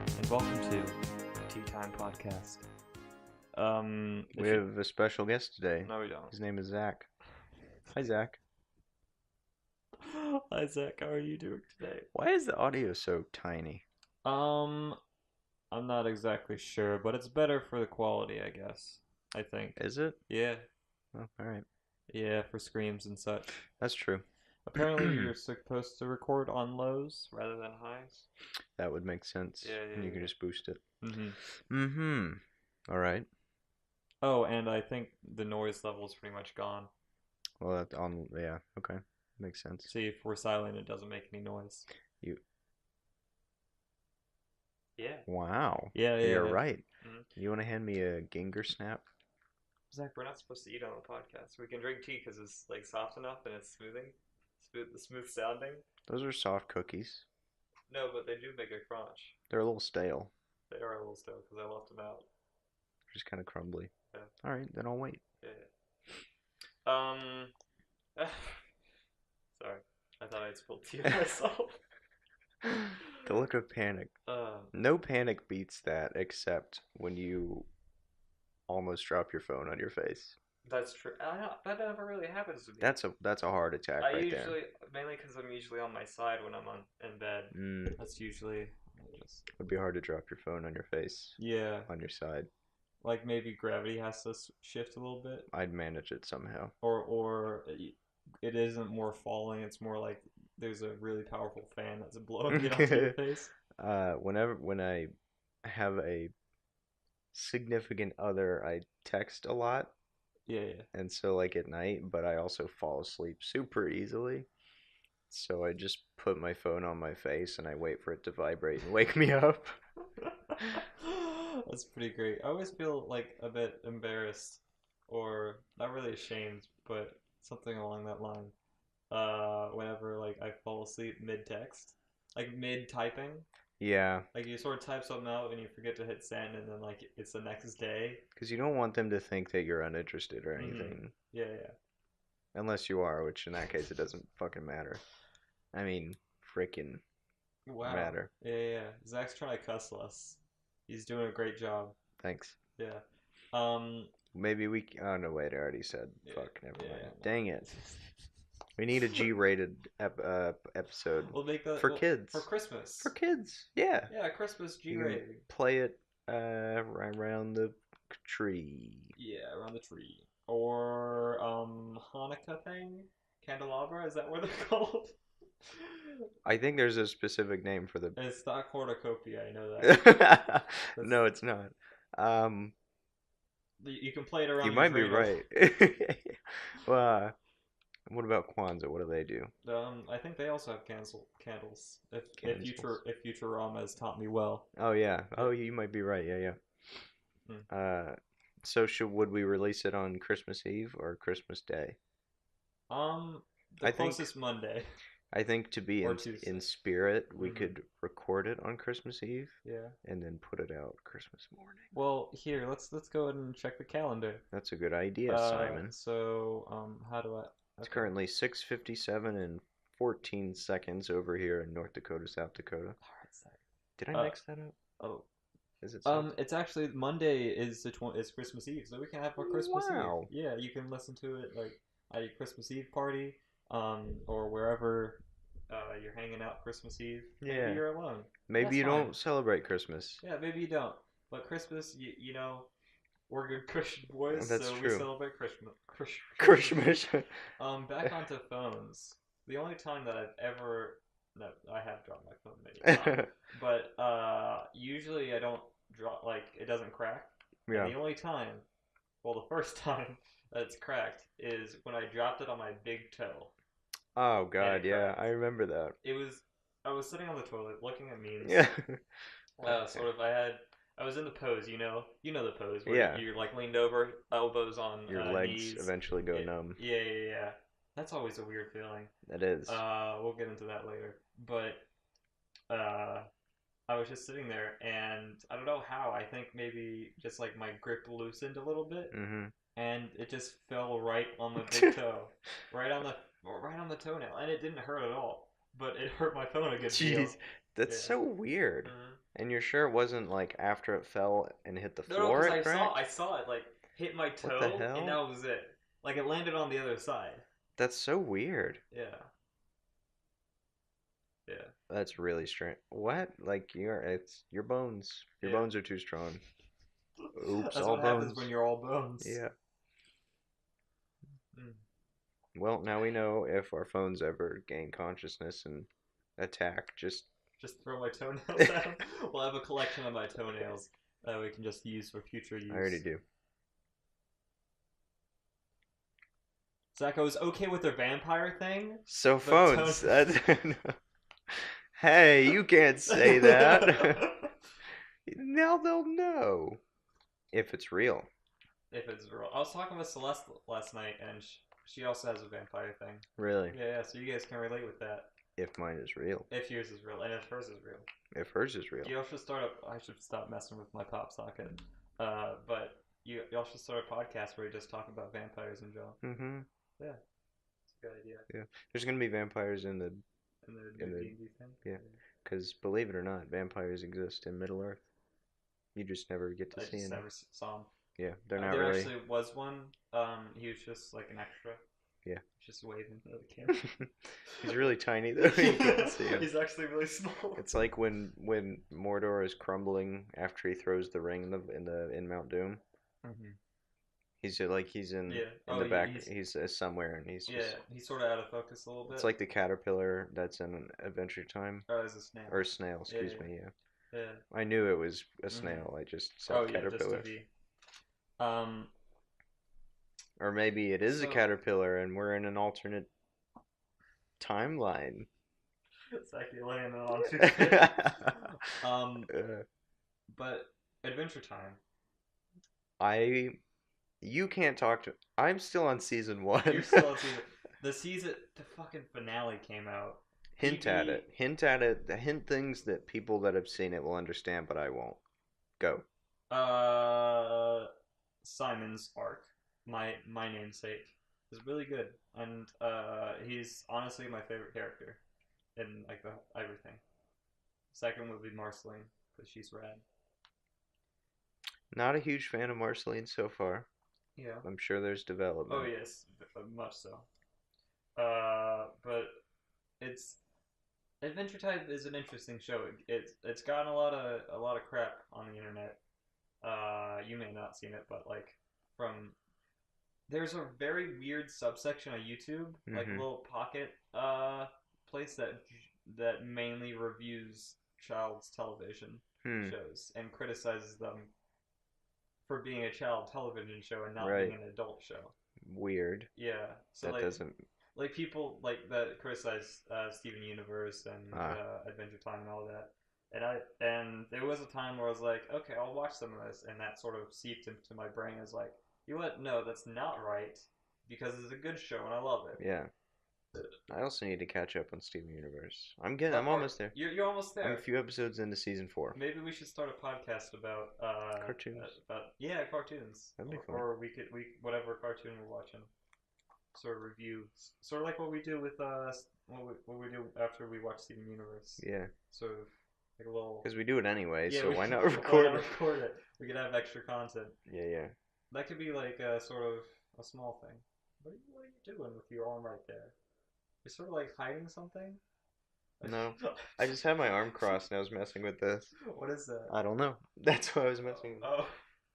and welcome to the Tea Time Podcast. We have a special guest today. No, we don't. His name is Zach. Hi, Zach. Hi, Zach. How are you doing today? Why is the audio so tiny? I'm not exactly sure, but it's better for the quality, I guess. I think. Is it? Yeah, Oh, all right. yeah, for screams and such. That's true. Apparently, you're supposed to record on lows rather than highs. That would make sense. Yeah, And you can yeah. just boost it. Mm-hmm. Mm-hmm. All right. Oh, and I think the noise level is pretty much gone. Well, yeah. Okay. Makes sense. See, if we're silent, it doesn't make any noise. You. Yeah. Wow. Yeah, You're yeah. right. Mhm. You want to hand me a Ginger snap? Zach, we're not supposed to eat on the podcast. We can drink tea because it's like soft enough and it's smooth sounding. Those are soft cookies. No, but they do make a crunch. They're a little stale. They are a little stale because I left them out. Just kind of crumbly. Yeah. All right, then I'll wait. Yeah. Sorry, I thought I'd spilled tea on myself. The look of panic. No panic beats that except when you almost drop your phone on your face. That's true. That never really happens to me. That's a heart attack I right usually, mainly because I'm usually on my side when I'm in bed. there. That's usually Would be hard to drop your phone on your face. Yeah. On your side. Like maybe gravity has to shift a little bit. I'd manage it somehow. Or it isn't more falling. It's more like there's a really powerful fan that's blowing it onto your face. When I have a significant other, I text a lot. Yeah, yeah. And so like at night, but I also fall asleep super easily. So I just put my phone on my face and I wait for it to vibrate and wake me up. That's pretty great. I always feel like a bit embarrassed, or not really ashamed, but something along that line. Whenever like I fall asleep mid text, like mid typing. Yeah. Like you sort of type something out and you forget to hit send, and then like it's the next day. Because you don't want them to think that you're uninterested or anything. Mm-hmm. Yeah, yeah. Unless you are, which in that case it doesn't fucking matter. I mean, freaking matter. Yeah, yeah. Zach's trying to cuss less. He's doing a great job. Thanks. Yeah. Maybe we. Oh no, wait. I already said. Yeah, Fuck. Never mind. no. Dang it. We need a G-rated episode. We'll make that for kids. For Christmas. For kids. Yeah. Yeah, Christmas G-rated. Play it around the tree. Yeah, around the tree. Or Hanukkah thing? Candelabra? Is that what they're called? I think there's a specific name for the. It's not cornucopia, I know that. No, it's not. You can play it around. You might be right. Well, what about Kwanzaa? What do they do? I think they also have candles. If Futurama has taught me well. Oh yeah. Oh, you might be right. Yeah, yeah. So would we release it on Christmas Eve or Christmas Day? The closest Monday. I think to be in spirit, we could record it on Christmas Eve. Yeah. And then put it out Christmas morning. Well, here, let's go ahead and check the calendar. That's a good idea, Simon. So, how do I? Okay. It's currently 6:57 and 14 seconds over here in North Dakota, South Dakota. Did I mix that up? Oh. Is it? It's actually Monday is Christmas Eve, so we can have our Christmas Eve. Yeah, you can listen to it like at your Christmas Eve party, or wherever you're hanging out Christmas Eve. Yeah. Maybe you're alone. Maybe you don't celebrate Christmas. Yeah, maybe you don't. But Christmas, you know, we're good Christian boys, That's so true. we celebrate Christmas. Back onto phones. The only time that I have dropped my phone many times, but usually I don't drop, like, it doesn't crack. Yeah. And the only time, well, the first time that it's cracked is when I dropped it on my big toe. Oh God, yeah, I remember that. I was sitting on the toilet looking at memes. Yeah. I was in the pose, you know the pose where you're like leaned over, elbows on your legs knees. Eventually go numb. Yeah. That's always a weird feeling. That is. We'll get into that later. But I was just sitting there, and I don't know how. I think maybe just like my grip loosened a little bit, and it just fell right on the big toe, right on the toenail, and it didn't hurt at all, but it hurt my phone a good deal. Jeez, that's so weird. And you're sure it wasn't like after it fell and hit the No, floor because it I cracked? saw it like hit my What the toe, and hell? that was it. Like it landed on the other side. That's so weird. Yeah, yeah, That's really strange. What? Like it's your bones. Your yeah. bones are too strong. Oops, That's all what happens when bones. you're all bones. Yeah. Mm. Well, now we know if our phones ever gain consciousness and attack, just Just throw my toenails at him. We'll have a collection of my toenails that we can just use for future I already use. do. Zach, I was okay with their vampire thing, So but phones. Hey, you can't say that. Now they'll know if it's real. if it's real. I was talking with Celeste last night, and she also has a vampire thing. Really. Yeah, yeah, so you guys can relate with that. If mine is real. If yours is real, and if hers is real. If hers is real. Y'all should start a. I should stop messing with my pop socket. But y'all should start a podcast where you just talk about vampires in general. Mm-hmm. Yeah, it's a good idea. Yeah. There's gonna be vampires in the And the in new the D&D thing. yeah. Because believe it or not, vampires exist in Middle Earth. You just never get to I see just them. never saw him. Yeah, they're not There really. actually was one. He was just like an extra. Yeah. Just waving at the camera. He's really tiny though. You can't see him. He's actually really small. It's like when Mordor is crumbling after he throws the ring in Mount Doom. Mm-hmm. He's like he's Yeah. in the back. He's somewhere and he's Yeah, just. he's sort of out of focus a little bit. It's like the caterpillar that's in Adventure Time. Oh, it's a snail. Or snail, excuse Yeah, me. Yeah. yeah. I knew it was a Mm-hmm. snail. I just said Oh yeah, just to caterpillar. be. Or maybe it is a So caterpillar and we're in an alternate timeline. it's actually laying it on too. Uh, But Adventure Time. you can't talk to. I'm still on season 1. You're still on the fucking finale came out. Hint at it. Hint at it. Hint things that people that have seen it will understand, but I won't. Go. Simon's arc, my namesake, is really good, and he's honestly my favorite character in like everything. Second would be Marceline because she's rad. Not a huge fan of Marceline so far. Yeah. I'm sure there's Oh development. yes, much so. But it's Adventure Time is an interesting show. It's gotten a lot of crap on the internet. You may have not seen it, but like from there's a very weird subsection of YouTube, like a Mm-hmm. little pocket place that mainly reviews child's television Hmm. shows and criticizes them for being a child television show and not Right. being an adult show. Weird. Yeah. So That doesn't. like people like that criticize Steven Universe and Ah. Adventure Time and all that. And there was a time where I was like, okay, I'll watch some of this, and that sort of seeped into my brain as like, you know what? No, that's not right because it's a good show and I love it. Yeah. I also need to catch up on Steven Universe. I'm Or almost there. you're almost I'm a there. few episodes into season 4. Maybe we should start a podcast about Cartoons. yeah, cartoons. That'd be fun. Or we whatever cartoon we're watching, sort of review, sort of like what we do with what we do after we watch Steven Universe. Yeah. Sort of like a little. Because we do it anyway, Yeah, so we why can- not why record not it? record it? We could have extra content. Yeah. That could be like a sort of a small thing. What are you doing with your arm right there? You're sort of like hiding something. No. I just had my arm crossed and I was messing with this. What is that? I don't know. That's why I was messing with Oh,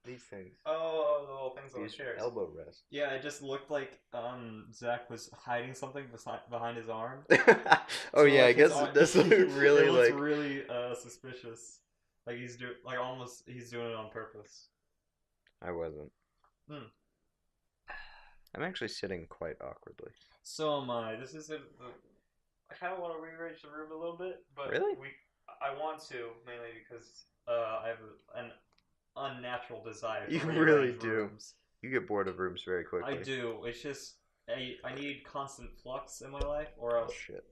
these things. oh, the little things on the These chairs. elbow rests. Yeah, it just looked like Zach was hiding something behind his arm. Oh So, yeah, I like, his guess arm- it does look really it looks like. really suspicious. Like he's he's doing it on purpose. I wasn't. Hmm. I'm actually sitting quite awkwardly. So am I. This is I kind of want to rearrange the room a little bit, but Really? I want to mainly because I have an unnatural desire. You To really rearrange do. Rooms. You get bored of rooms very quickly. I do. It's just I need constant flux in my life, or Oh else. shit.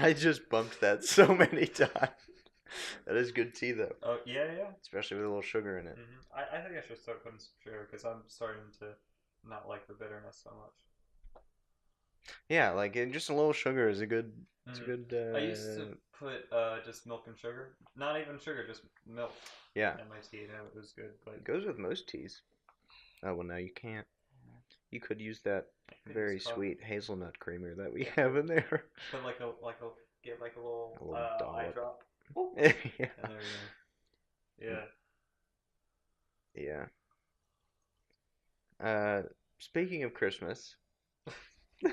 I just bumped that so many times. That is good tea though, Oh yeah. especially with a little sugar in it. I think I should start putting some sugar because I'm starting to not like the bitterness so much. Yeah, like just a little sugar is a good. It's a Hmm. good. I used to put just milk and sugar, not even sugar, just milk Yeah, in my tea, and it was good. But it goes with most teas. Oh well, now you can't. You could use that I could use very coffee. sweet hazelnut creamer that we Yeah, have in there. put like a get like a A little little eye dollop. drop, boop, Yeah. and there you go. Yeah. Uh, Speaking of Christmas, Yeah.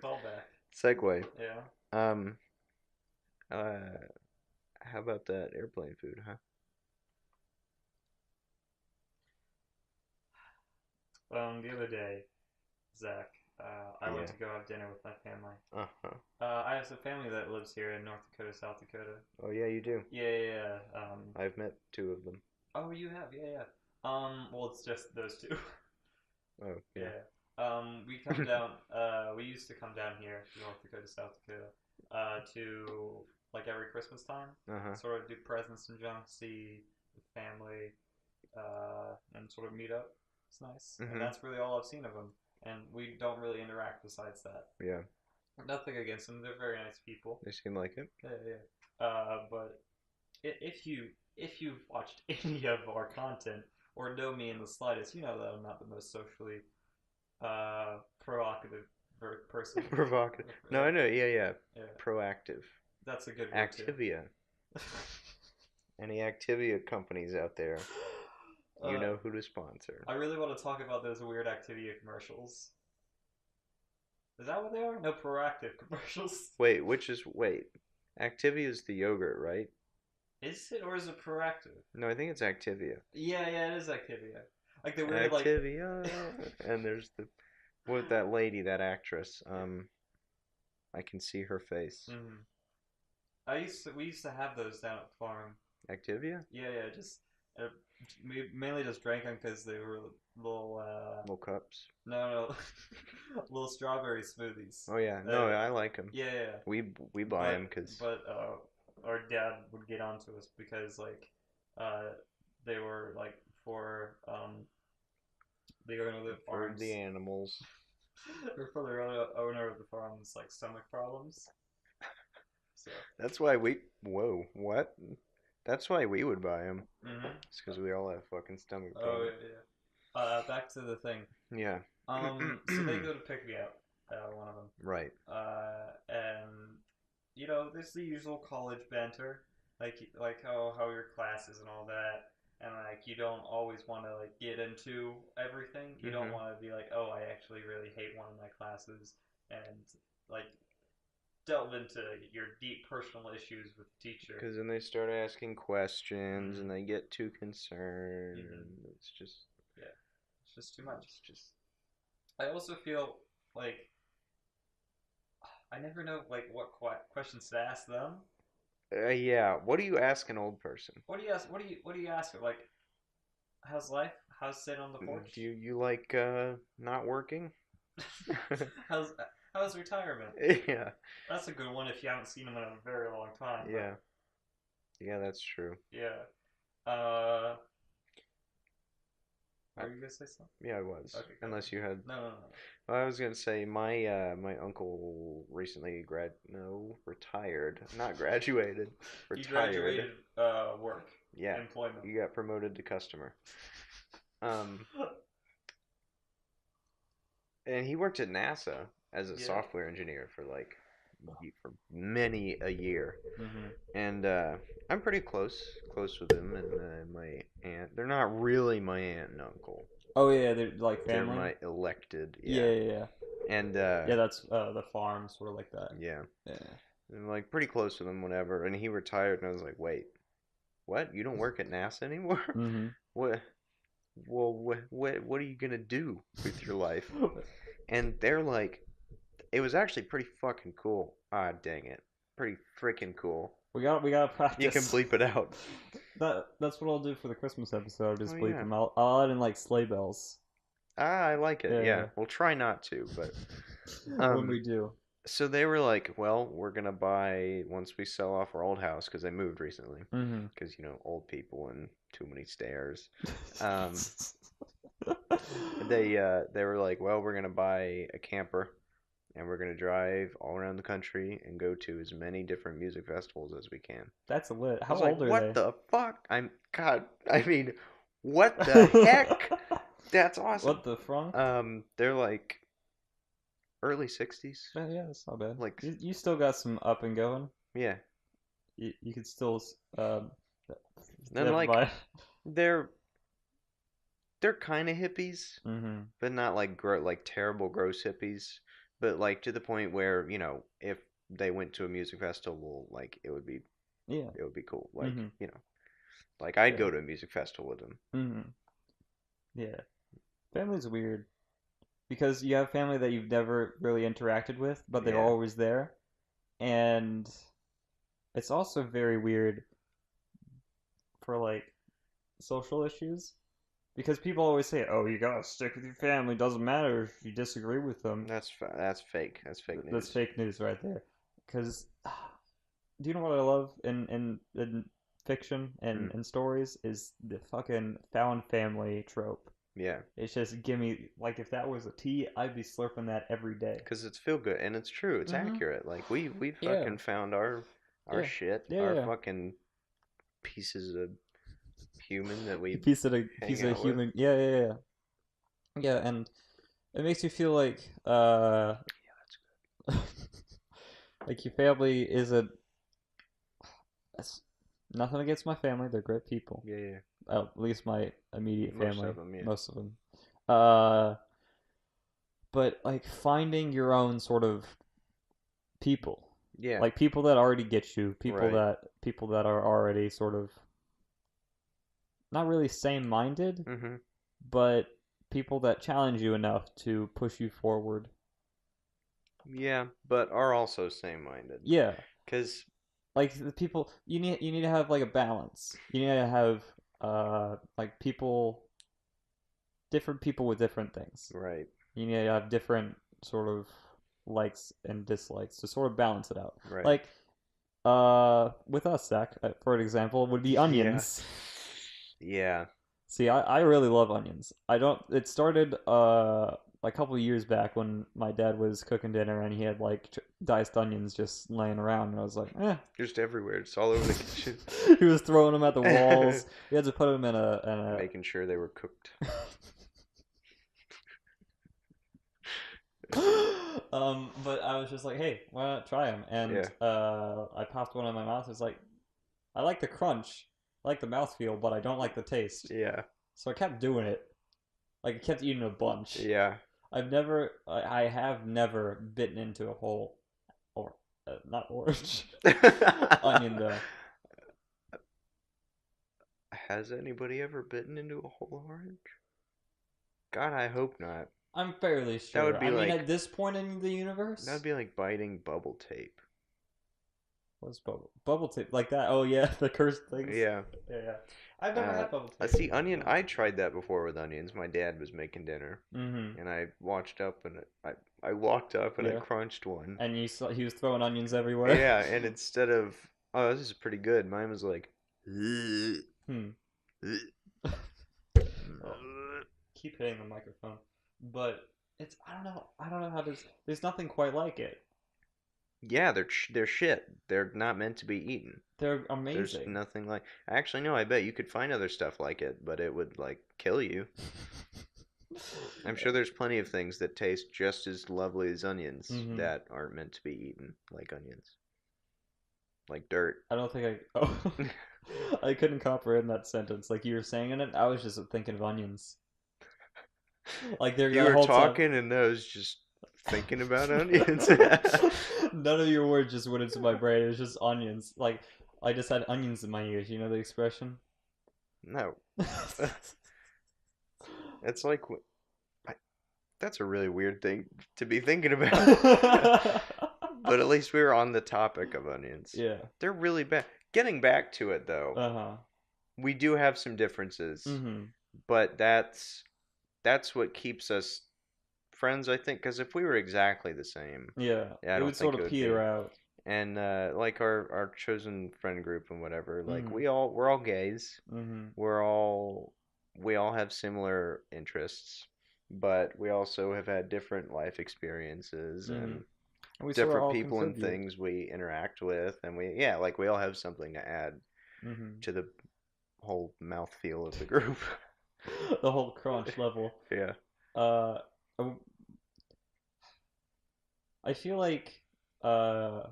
Call back. segue. Yeah. Um, uh, how about that airplane food, huh? The other day, Zach, I went Yeah. to go have dinner with my family. Uh-huh. I have some family that lives here in North Dakota, South Dakota. Oh yeah, you do. Yeah, yeah, yeah. I've met two of them. Oh, you have, yeah, yeah. Well, it's just those two. Oh yeah. Yeah. We come down. We used to come down here, North Dakota, South Dakota, to like every Christmas time, Uh-huh. sort of do presents and junk, see the family, and sort of meet up. It's nice, and Mhm. that's really all I've seen of them. And we don't really interact besides that. Yeah. Nothing against them; they're very nice people. They seem like it. Yeah, yeah. But if you've watched any of our content or know me in the slightest, you know that I'm not the most socially provocative person. Provocative. No, Yeah, I know. Yeah, yeah. yeah, Proactive. that's a good word too. Activia. Any Activia companies out there, you uh, know who to sponsor. I really want to talk about those weird Activia commercials. Is that what they are? No, proactive commercials. Wait. Activia is the yogurt, right? Is it or is it proactive? No, I think it's Activia. Yeah, yeah, it is Activia. Like the weird like. Activia. And there's the what that lady, that actress. I can see her face. Mhm. We used to have those down at the farm. Activia? Yeah, yeah, just uh, we mainly just drank them because they were little Little cups. no, little strawberry smoothies. Oh yeah. No, Uh, I like them. yeah, yeah, We buy them but because our dad would get onto us because uh they were like for the owner of the for the farms animals. or for the owner of the farms like stomach problems. So That's why we. Whoa, what? That's why we would buy them. hmm It's because we all have fucking stomach oh problems. yeah, yeah. Back to the thing. Yeah. So they go to pick me up, one of them, Right. and you know, there's the usual college banter, like how your classes and all that, and like you don't always want to like get into everything. You don't Mhm. want to be like, oh, I actually really hate one of my classes, and like delve into your deep personal issues with the teacher. Because then they start asking questions and Mm-hmm. they get too concerned. Mm-hmm. And it's just. Yeah, it's just too much. It's just. I also feel like I never know like what questions to ask them. Yeah. What do you ask an old person? What do you ask? What do you ask? Like, how's life? How's sitting on the Do porch? you like not working? how's how's retirement? Yeah. That's a good one if you haven't seen them in a very long time. But Yeah. Yeah, that's true. yeah. Uh, I, were you gonna say something? yeah, I was. Okay, go ahead. Unless you had. No, no, no. Well, I was gonna say my uncle recently retired, not graduated, You retired. graduated work Yeah, employment. he got promoted to customer. Um, and he worked at NASA as a Yeah. software engineer for for many a year. Mm-hmm. And I'm pretty close with him and my aunt. They're not really my aunt and uncle. Oh yeah, they're like They're family. my elected, Yeah, yeah. yeah, yeah. And Yeah, that's the farm, sort of like that. yeah, Yeah. I'm like pretty close with him, whatever. And he retired, and I was like, wait, what? You don't work at NASA anymore? Mm-hmm. What? Well, what are you gonna do with your life? And they're like, it was actually pretty fucking cool. Ah, dang it, pretty freaking cool. We gotta You can practice. bleep it out. That's what I'll do for the Christmas episode. Is Oh bleep yeah. them. I'll add in like sleigh bells. Ah, I like it. Yeah, Yeah. we'll try not to, but When um, we do. so they were like, well, we're gonna buy once we sell off our old house because they moved recently. Mm-hmm. Because old people and too many stairs. Um, they were like, well, we're gonna buy a camper and we're gonna drive all around the country and go to as many different music festivals as we can. That's lit. I How was like, old are what they? the fuck? I mean, what the heck? That's awesome. What the frunk? They're like early 60s. Yeah, that's not bad. Like, You still got some up and going. yeah. You could still And never like mind. they're they're kind of hippies, Mm-hmm. but not like like terrible gross hippies, but like to the point where, if they went to a music festival, like Yeah. it would be cool. Like, Mm-hmm. like I'd Yeah. go to a music festival with them. Mm-hmm. Yeah. Family's weird because you have family that you've never really interacted with, but they're Yeah. always there, and it's also very weird for like social issues because people always say, "Oh, you gotta stick with your family. Doesn't matter if you disagree with them." That's fake. That's fake That's news. fake news right there. Because do you know what I love in fiction Hmm. and in stories is the fucking found family trope. Yeah, It's just give me like if that was a tea, I'd be slurping that every day. because it's feel good and it's true. It's Mm-hmm. accurate. Like we Yeah, fucking found our yeah, shit, yeah, our yeah. fucking pieces of human that we Piece hang of out with. human. Yeah, yeah, yeah, yeah. And it makes you feel like like your family isn't. That's nothing against my family. They're great people. Yeah, yeah. At least my immediate Most family, of them, yeah. most of them. Uh, but like finding your own sort of people, Yeah, like people that already get you, right. people that are already sort of not really same minded, Mhm. but people that challenge you enough to push you forward. Yeah, but are also same-minded. Yeah, 'Cause like the people you need to have like a balance. You need to have like people different people with different things. right, You need to have different sort of likes and dislikes to sort of balance it out. right. Like with us, Zach, for an example, would be Yeah. onions. Yeah. See, I really love onions. I don't. It started a couple of years back when my dad was cooking dinner and he had like diced onions just laying around, and I was like, eh. Just everywhere. It's all over the kitchen. He was throwing them at the walls. We had to put them Making sure they were cooked. but I was just like, hey, why not try them? And Yeah. I popped one in my mouth. It's like, I like the crunch, I like the mouthfeel, but I don't like the taste. Yeah. So I kept doing it. Like I kept eating a bunch. Yeah. I have never bitten into a whole, or not orange, onion though. Has anybody ever bitten into a whole orange? God, I hope not. I'm fairly That would sure. be I mean, like at this point in the that would universe, be like biting bubble tape. what's bubble tea like that? Oh yeah, the cursed things. Yeah. Yeah, yeah. I've never had bubble I tea. see onion. I tried that before with onions. My dad was making dinner, Mm-hmm. and I watched up and I walked up and I Yeah. crunched one. And you saw he was throwing onions everywhere. Yeah, and instead of oh this is pretty good, mine was like "Ugh, Hmm. ugh, Oh, ugh." keep hitting the microphone, but it's I don't know how to. There's nothing quite like it. Yeah, they're shit. They're not meant to be eaten. They're There's amazing. nothing like. Actually, no. I bet you could find other stuff like it, but it would like kill you. I'm sure there's plenty of things that taste just as lovely as onions Mm-hmm. that aren't meant to be eaten, like onions, like dirt. I don't think I. Oh, I couldn't comprehend that sentence. Like you were saying in it, I was just thinking of onions. Like they're You that were whole time. talking, and I was just thinking about onions. None of your words just went into my brain. It was just onions. Like I just had onions in my ears. You know the expression? No, it's like I- that's a really weird thing to be thinking about. But at least we were on the topic of onions. Yeah. They're really bad. Getting back to it though, Uh huh. we do have some differences, Mm-hmm. but that's what keeps us friends, I think. Because if we were exactly the same, Yeah. yeah, I It don't would sort think it of would peter be. out. And like our chosen friend group and whatever, like Mm-hmm. we're all gays. Mm-hmm. We all have similar interests. but we also have had different life experiences Mm-hmm. and And we sort of different all people and contribute. things we interact with, and like we all have something to add Mm-hmm. to the whole mouthfeel of the group. The whole crunch level. Yeah. Uh, I I feel like uh,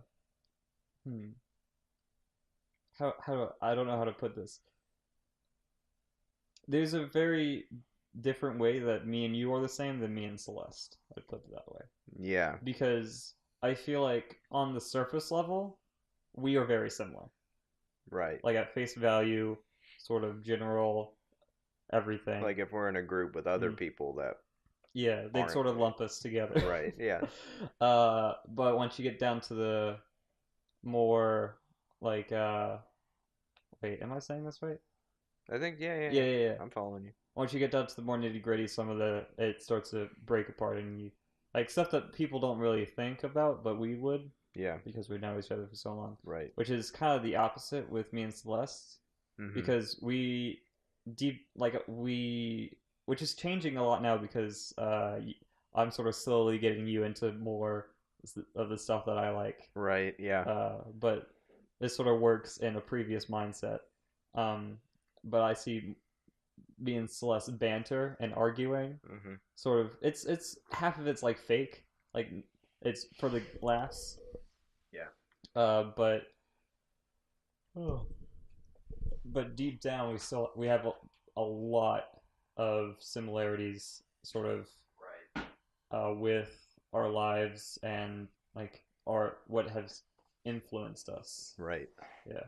hmm, I don't know how to put this. There's a very different way that me and you are the same than me and Celeste. I'd put it that way. Yeah. Because I feel like on the surface level, we are very similar. Right. Like at face value, sort of general everything. Like if we're in a group with other Mm. people that Yeah, they'd aren't sort of lump us together. right. Yeah. But once you get down to the more like wait, am I saying this right? I think Yeah, yeah, yeah. I'm following you. Once you get down to the more nitty gritty, some of the it starts to break apart, and you like stuff that people don't really think about, but we would Yeah. because we know each other for so long. Right. Which is kind of the opposite with me and Celeste, Mhm. because we deep like we, which is changing a lot now because I'm sort of slowly getting you into more of the stuff that I like. Right. Yeah. But this sort of works in a previous mindset. Um, but I see me and Celeste banter and arguing. Mhm. Sort of, it's half of it's like fake, like it's for the laughs. Yeah. But oh, but deep down we have a lot of similarities, sort of Right. with our lives and like our what has influenced us. Right. Yeah.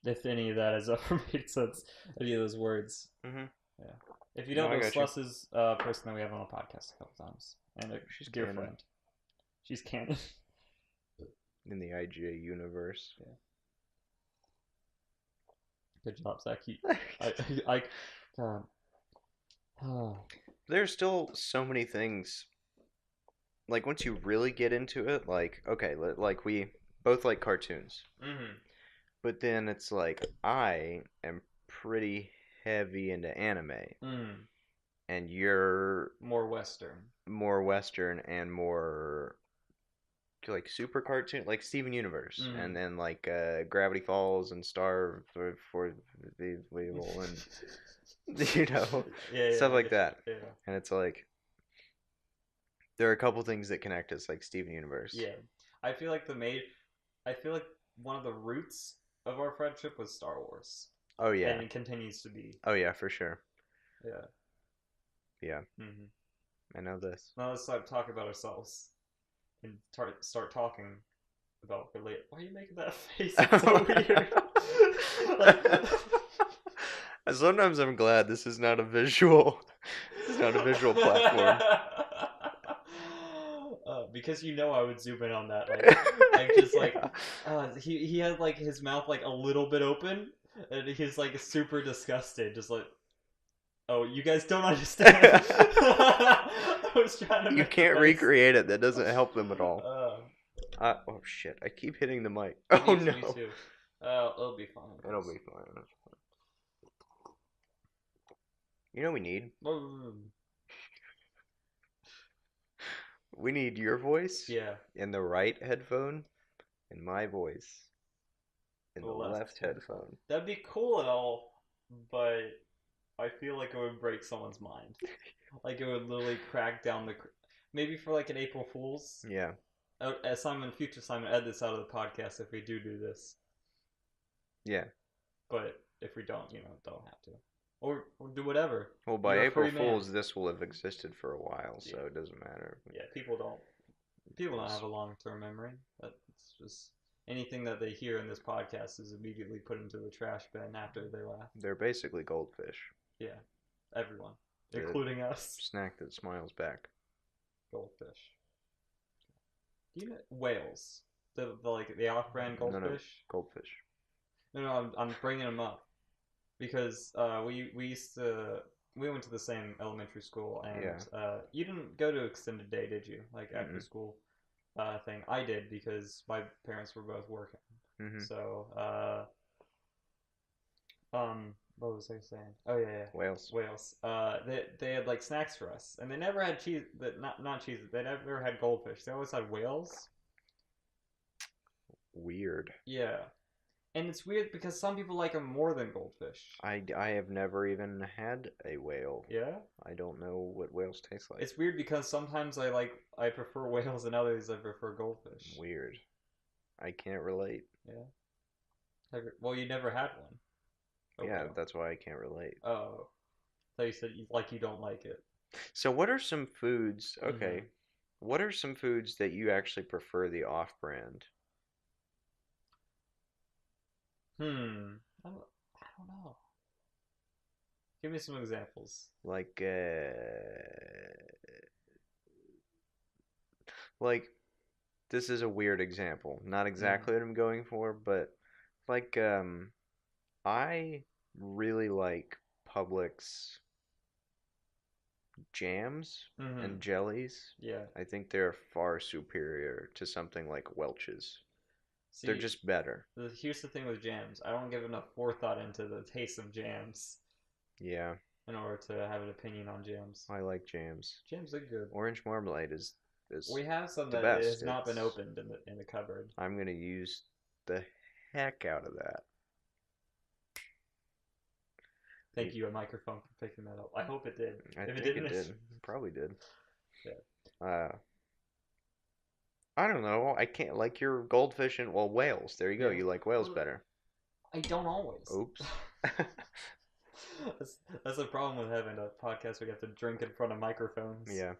If any of that has ever made sense, any of those words. Mhm. Yeah. If you No, don't I know, got you. Sluss is a person that we have on the podcast a couple times, and a She's dear canon friend. She's canon. in the IGA universe. Yeah. Good job, Zach. I God. There's still so many things. Like once you really get into it, like okay, like we both like cartoons, Mm-hmm. but then it's like I am pretty heavy into anime, Mm. and you're More Western. more Western and more like super cartoon, like Steven Universe, Mm. and then like Gravity Falls and Star for the Weevil and Yeah, stuff yeah, I like get you. that. Yeah. And it's like there are a couple things that connect us, like Steven Universe. Yeah. I feel like I feel like one of the roots of our friendship was Star Wars, Oh and yeah. it continues to be. Oh yeah, for sure. Yeah. Yeah, Mm-hmm. I know this. Now let's start talking about ourselves and start talking about relate. Why are you making that face? It's so weird. Like, Sometimes I'm glad this is not a visual. This is not a visual platform. Because you know I would zoom in on that, like just like he had like his mouth like a little bit open, and he's like super disgusted, just like, oh, you guys don't understand. I was trying to You make can't the face. recreate it. That doesn't help them at all. Oh shit! I keep hitting the mic. Oh Me no! too. It'll be fine. It'll be fine. You know what we need? We need your voice Yeah, in the right headphone and my voice in the left headphone. headphone. That'd be cool and all, but I feel like it would break someone's mind. Like it would literally crack down the. Maybe for like an April Fool's. Yeah. Simon, future Simon, add this out of the podcast if we do this. Yeah. But if we don't, don't have to. Or do whatever. Well, by You're a April free man. Fool's, this will have existed for a while, so Yeah. it doesn't matter. Yeah, people don't have a long-term memory. It's just anything that they hear in this podcast is immediately put into the trash bin after they laugh. They're basically goldfish. Yeah, everyone, They're including us. Snack that smiles back. Goldfish. Do you know whales? The like the off-brand goldfish. No, goldfish. No, I'm bringing them up because we went to the same elementary school, and Yeah. you didn't go to extended day, did you? Like after Mm-mm. school thing. I did because my parents were both working. Mm-hmm. So what was I saying? Oh yeah, Whales. whales. They had like snacks for us, and they never had cheese. That not cheese. They never had goldfish. They always had whales. Weird. Yeah, and it's weird because some people like them more than goldfish. I have never even had a whale. Yeah, I don't know what whales taste like. it's weird because sometimes I prefer whales and others I prefer goldfish. Weird. I can't relate. Yeah. Well, you never had one. Yeah, Okay. that's why I can't relate. Oh, I thought you said you don't like it. So what are some foods? Okay. Mhm. What are some foods that you actually prefer the off-brand? Hmm. I don't know. Give me some examples. Like like this is a weird example. Not Mm. exactly what I'm going for, but like I really like Publix jams and Mhm. jellies. Yeah. I think they're far superior to something like Welch's. They're See, just better. here's the thing with jams. I don't give enough forethought into the taste of jams Yeah, in order to have an opinion on jams. I like jams. Jams are good. Orange marmalade is We have some the that it best. has not been It's opened in the cupboard. I'm gonna use the heck out of that. Thank you, a microphone, for picking that up. I hope it did. I If it think it didn't, did. Probably did. yeah. Uh, I don't know. I can't like your goldfish and well whales. There you go. Yeah. You like whales Well, better. I don't always. Oops. That's the problem with having a podcast where you have to drink in front of microphones. Yeah.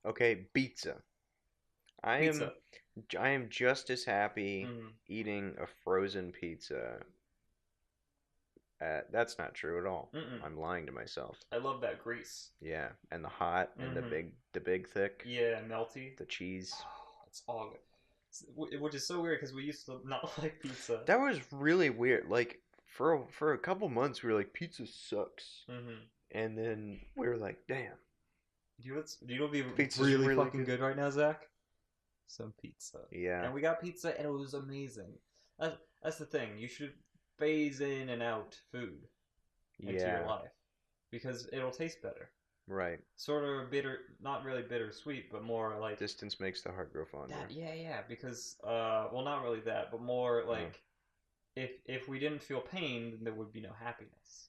Okay, pizza. I am Pizza. I am just as happy Mm. eating a frozen pizza. That's not true at all. Mm-mm. I'm lying to myself. I love that grease. Yeah, and the hot and Mm-hmm. the big thick, Yeah, melty. the cheese. Oh, it's all good. Which is so weird because we used to not like pizza. That was really weird. Like for a couple months we were like pizza sucks. Mm-hmm. And then we were like, damn, Do you know what'd be pizza's really really fucking good. good right now, Zach? Some pizza. Yeah. And we got pizza and it was amazing. That's the thing. You should phase in and out food into your Yeah. life because it'll taste better. Right. Sort of bitter, not really bittersweet, but more like Distance makes the heart grow fonder. that. Yeah, yeah. Because well, not really that, but more Oh. like if we didn't feel pain, then there would be no happiness.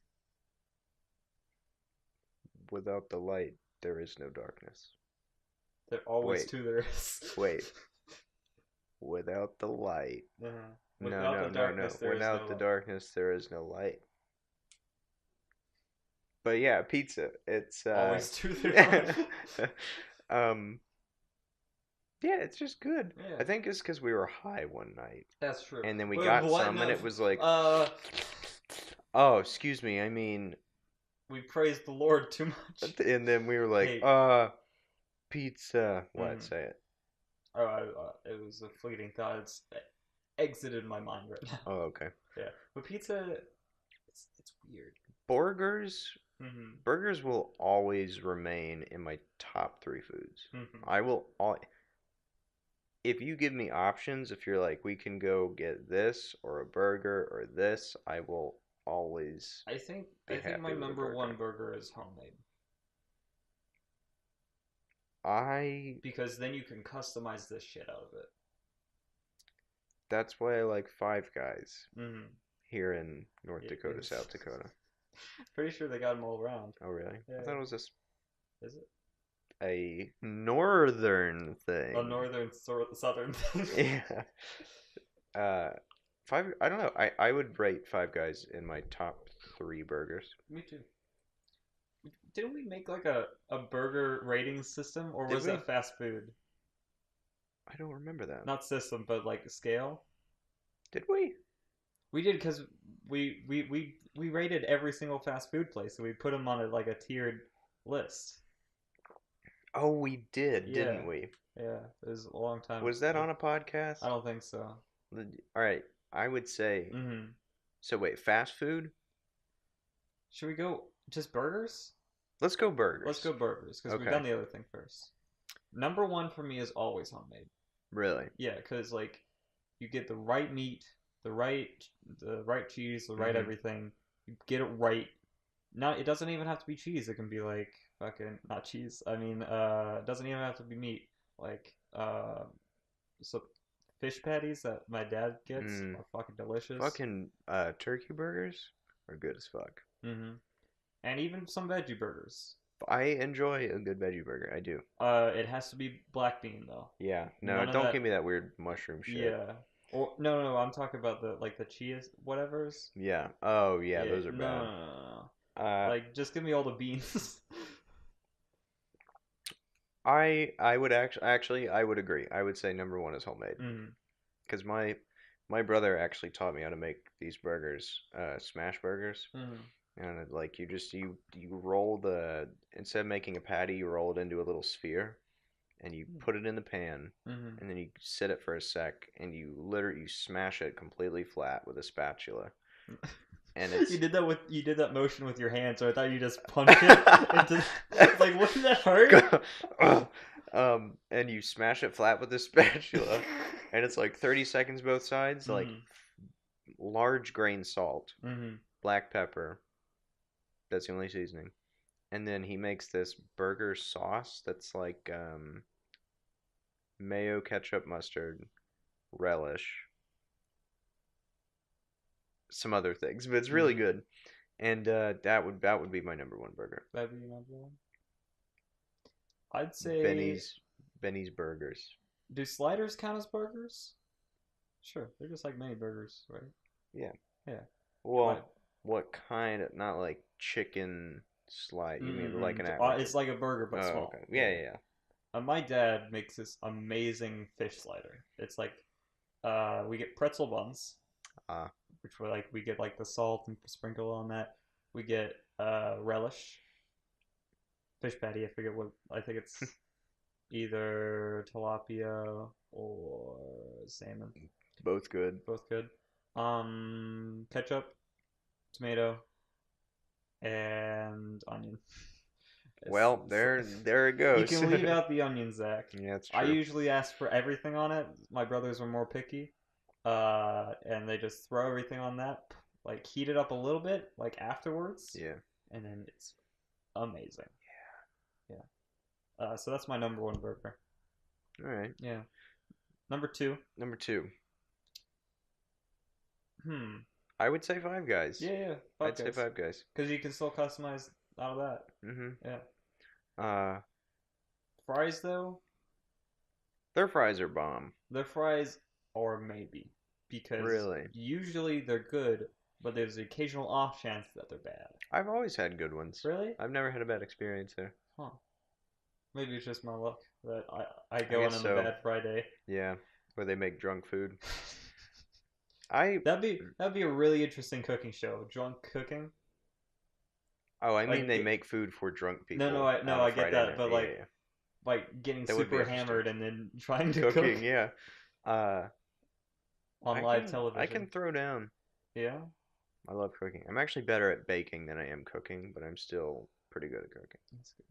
Without the light, there is no darkness. There always Wait. two there is. Wait. Without the light. Uh-huh. No, Without no, the no, no. darkness, there is Without no the light. darkness, there is no light. But yeah, pizza. It's Always two there. um yeah, it's just good. Yeah, I think it's because we were high one night, that's true. and then we But got what some, and it was like, uh, oh, excuse me. I mean, we praised the Lord too much. and then we were like, Hey. pizza. What? Mhm. Say it. Oh, it was a fleeting thought. It's exited my mind right now. Oh, okay. Yeah, but pizza, it's weird. Burgers. Mm-hmm. Burgers will always remain in my top three foods. Mm-hmm. I will all. If you give me options, if you're like, we can go get this or a burger or this, I will always I think be I think happy my with a number one burger. burger is homemade I because then you can customize the shit out of it. That's why I like Five Guys Mm-hmm. here in North Yeah, Dakota, it's South Dakota. pretty sure they got them all around. Oh, really? I Yeah, thought it was just is it a northern a thing. northern southern thing? Yeah. Uh, five. I don't know. I would rate Five Guys in my top three burgers. Me too. Didn't we make like a burger rating system, or Did was we? that fast food? I don't remember that. Not system, but like a scale. Did we? We did because we rated every single fast food place, and we put them on like a tiered list. Oh, we did, Yeah, didn't we? yeah. It was a long time. Was that on a podcast? I don't think so. All right. I would say. Mm-hmm. So wait, fast food? Should we go just burgers? Let's go burgers. Let's go burgers because we've Okay. done the other thing first. Number one for me is always homemade. Really? Yeah, because like you get the right meat, the right cheese, the right Mhm. everything, You get it right. Not it doesn't even have to be cheese. It can be like fucking not cheese. I mean, it doesn't even have to be meat. Like so fish patties that my dad gets Mm, are fucking delicious. fucking turkey burgers are good as fuck. And even some veggie burgers. I enjoy a good veggie burger. I do. It has to be black bean though. Yeah. No, None of don't give that. me that weird mushroom shit. Yeah. Or no, no, no. I'm talking about the like the chia whatever's. Yeah. Oh, yeah, Yeah. those are No, no, bad. no, no, no. Uh, Like just give me all the beans. I would actually I would agree. I would say number one is homemade mm, because my brother actually taught me how to make these burgers, smash burgers. mm, And like you roll the instead of making a patty, you roll it into a little sphere and you put it in the pan mm. and then you sit it for a sec and you smash it completely flat with a spatula. And You it's did that with you did that motion with your hands, so I thought you just punched it into. It's like, wouldn't that hurt? and you smash it flat with a spatula and it's like 30 seconds both sides, like Mm, large grain salt, mm, black pepper. That's the only seasoning. And then he makes this burger sauce that's like mayo, ketchup, mustard, relish, some other things, but it's really mm. good. And that would be my number one burger. That'd be number one. I'd say, Benny's Benny's Burgers. do sliders count as burgers? Sure, they're just like mini burgers, right? Yeah. Yeah. Well, What? what kind of not like chicken slide? You mean like Mm-mm. an like It's like a burger but oh, small. okay. Yeah. Yeah, yeah, yeah. My dad makes this amazing fish slider. It's like, we get pretzel buns, Uh, which were like we get like the salt and sprinkle on that. We get relish, fish patty. I forget what. I think it's either tilapia or salmon. both good. Both good. Ketchup, tomato, and onion. Well, there it You goes. can leave out the onion, Zach. Yeah, that's I true. usually ask for everything on it. My brothers are more picky, and they just throw everything on that, like heat it up a little bit, like afterwards, Yeah. and then it's amazing. Yeah. So that's my number one burger. All right. Yeah. Number two. Number two. Hmm. I would say Five Guys. Yeah, yeah. Five I'd say Guys. Five Guys. Because you can still customize out of that. Mm-hmm. Yeah. Uh, Fries though, their fries are bomb. their fries are maybe because Really. usually they're good, but there's the occasional off chance that they're bad. I've always had good ones. Really? I've never had a bad experience there. Huh. Maybe it's just my luck that I I go in guess on the so. bad Friday. Yeah, where they make drunk food. I That'd be a really interesting cooking show. Drunk cooking. oh, I mean Like they make food for drunk no, no, people on a I get Friday that, night. but Yeah, yeah, yeah. like getting That would be super interesting. hammered and then trying to Cooking, cook yeah. Uh, on I live can television. throw down. Yeah, I love cooking. I'm actually better at baking than I am cooking, but I'm still pretty good at cooking. that's good.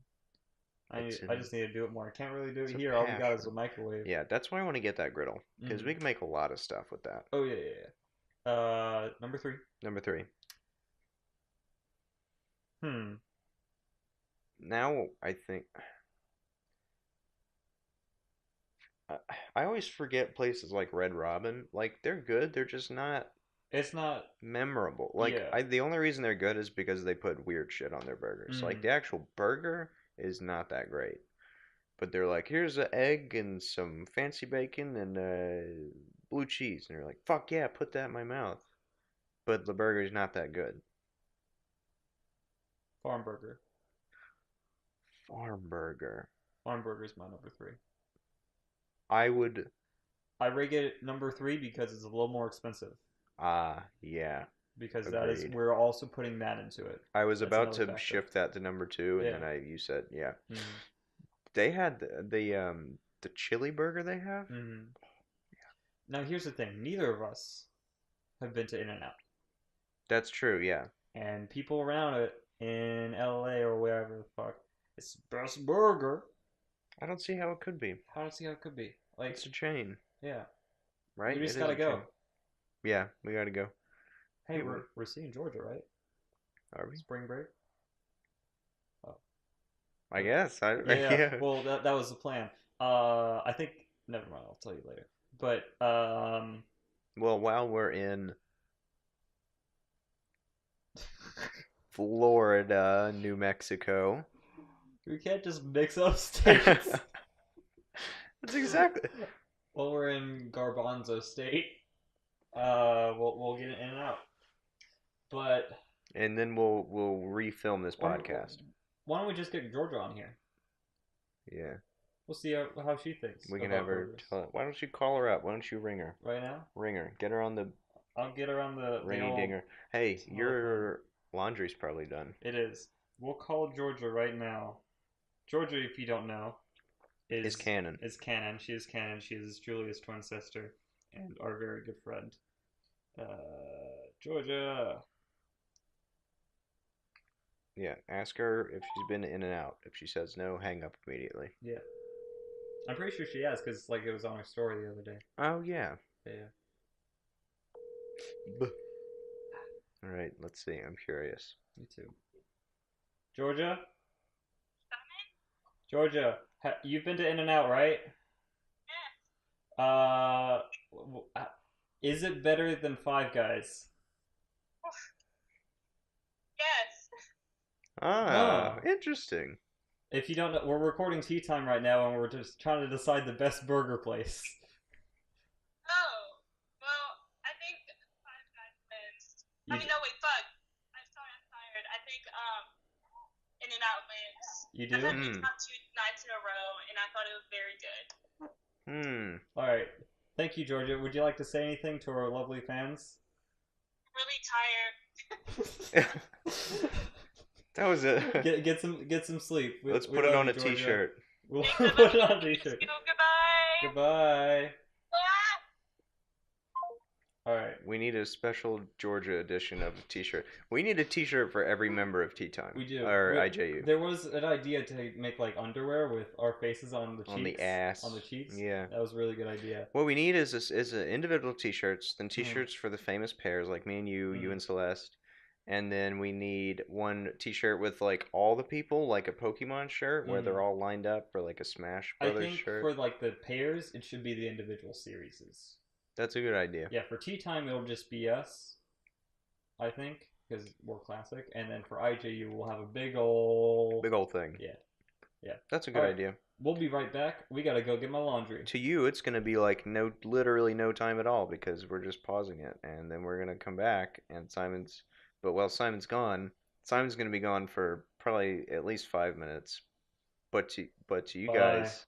It's I in just need to do it more. I can't really do it's it a here. All we got is a passion. microwave. Yeah, that's why I want to get that griddle because we Mm. can make a lot of stuff with that. Oh yeah, yeah, yeah. Number three. Number three. Hmm. Now I think I, I always forget places like Red Robin. Like they're good, they're just not It's not. memorable. Like Yeah. I the only reason they're good is because they put weird shit on their burgers. Like the Mm. actual burger is not that great. But they're like, here's an egg and some fancy bacon and blue cheese, and you're like, fuck yeah, put that in my mouth. But the burger's not that good. Farm burger. Farm burger. Farm burger is my number three. I would I rate it number three because it's a little more expensive. yeah, Because that is agreed. we're also putting that into it. I was That's about another to factor. shift that to number two, and Yeah. then you said yeah. Mm-hmm. They had the chili burger they have. Mm-hmm. Now here's the thing: neither of us have been to In-N-Out, That's true, yeah. and people around it in LA or wherever the fuck, it's the best burger. I don't see how it could be. How do you see how it could be? Like, It's a chain, yeah, right? we It just is gotta a go. chain. Yeah, we gotta go. Hey, Hey, we're seeing Georgia, right? Are we? Spring break. I guess. Yeah. Yeah. Well, that was the plan. I think. Never mind. I'll tell you later. But Well, while we're in Florida, New Mexico. we can't just mix up states. That's exactly. While we're in Garbanzo State, we'll get it in and out. But And then we'll refilm this or, podcast. why don't we just get Georgia on here? Yeah. We'll see how she thinks. We can about have her burgers. tell it. Why don't you call her up? Why don't you ring her? Right now. Ring her. Get her on the I'll get her on the ringy old dinger. Hey, telephone. your laundry's probably done. It is. We'll call Georgia right now. Georgia, if you don't know, Is canon. Is canon. She is canon. She is Julia's twin sister and our very good friend. Georgia. Yeah. Ask her if she's been in and out. If she says no, hang up immediately. Yeah. I'm pretty sure she has because like it was on her story the other day. Oh yeah. Yeah. All right. Let's see. I'm curious. Me too. Georgia. Georgia, you've been to In and Out, right? Is it better than Five Guys? Yes. Ah, interesting. If you don't know, we're recording Tea Time right now, and we're just trying to decide the best burger place. Oh, well, I think Five Guys wins. I mean, no, wait, fuck. I'm sorry, I'm tired. I think In and Out wins. You do? I've had it about 2 nights in a row, and I thought it was very good. All right. Thank you, Georgia. Would you like to say anything to our lovely fans? Really tired. That was it. Get some sleep. Let's we put it love on you, a Georgia. t-shirt. We'll put it on a t-shirt. Goodbye. Goodbye. Ah! All right. We need a special Georgia edition of a t-shirt. We need a t-shirt for every member of Tea Time. We do. Or IJU. There was an idea to make like underwear with our faces on the cheeks. On the ass. On the cheeks. Yeah. That was a really good idea. What we need is individual t-shirts, then t-shirts for the famous pairs like me and you and Celeste. And then we need one t-shirt with like all the people, like a Pokemon shirt where they're all lined up, or like a Smash Brothers I think shirt. for like the pairs, it should be the individual series. That's a good idea. Yeah, for Tea Time, it'll just be us, I think, because we're classic. And then for IJU, we'll have a big old thing. Yeah. Yeah. That's a good idea. We'll be right back. We gotta go get my laundry. To you, it's gonna be like literally no time at all because we're just pausing it, and then we're gonna come back, and Simon's gone. Simon's gonna be gone for probably at least 5 minutes. But to you guys,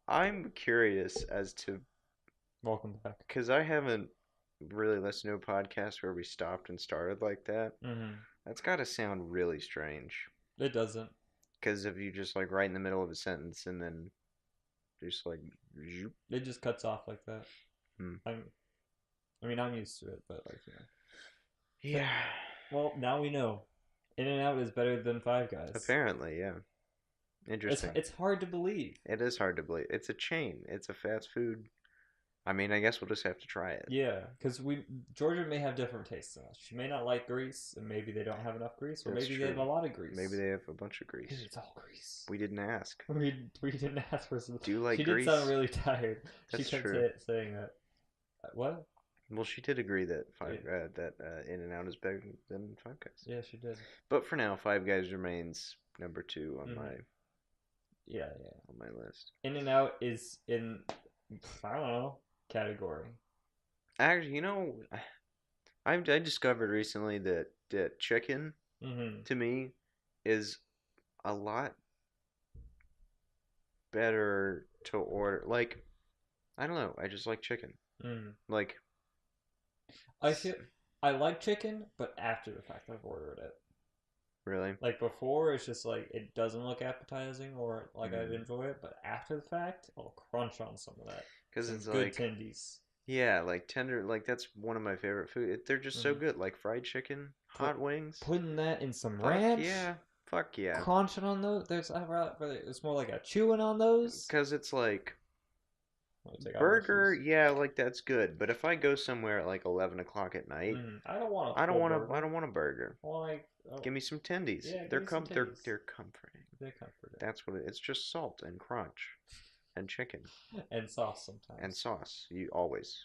I'm curious as to. Welcome back. Because I haven't really listened to a podcast where we stopped and started like that. Mm-hmm. That's got to sound really strange. It doesn't. Because if you just like right in the middle of a sentence and then just like. It just cuts off like that. I'm used to it, but like, you know. Yeah. Well, now we know. In and Out is better than Five Guys. Apparently, yeah. Interesting. It's hard to believe. It is hard to believe. It's a chain. It's a fast food. I mean, I guess we'll just have to try it. Yeah, because Georgia may have different tastes than us. She may not like grease, and maybe they don't have enough grease, or That's maybe true. they have a lot of grease. Maybe they have a bunch of grease. Maybe it's all grease. We didn't ask. We didn't ask for some. Do you like she grease? She did sound really tired. That's she kept true. saying that. What? Well, she did agree that In and Out is better than Five Guys. Yeah, she did. But for now, Five Guys remains number 2 on my on my list. In and Out is in I don't know category. Actually, you know, I discovered recently that chicken to me is a lot better to order. Like, I don't know, I just like chicken. Like, I like chicken, but after the fact I've ordered it. Really? Like before, it's just like it doesn't look appetizing or like I'd enjoy it, but after the fact, I'll crunch on some of that. Because it's good like tendies. Yeah, like tender. Like that's one of my favorite food. They're just so good. Like fried chicken, hot wings. Putting that in some ranch. Fuck yeah. Crunching on those. It's more like a chewing on those. Because it's like, Take out Burger, mushrooms. yeah, like that's good. But if I go somewhere at like 11 o'clock at night, I don't want a I don't full want burger. I don't want a burger. I want like Give me some tendies. yeah, They're give me some titties. they're comforting. They're comforting. That's what it's just salt and crunch and chicken And sauce sometimes. and sauce. You always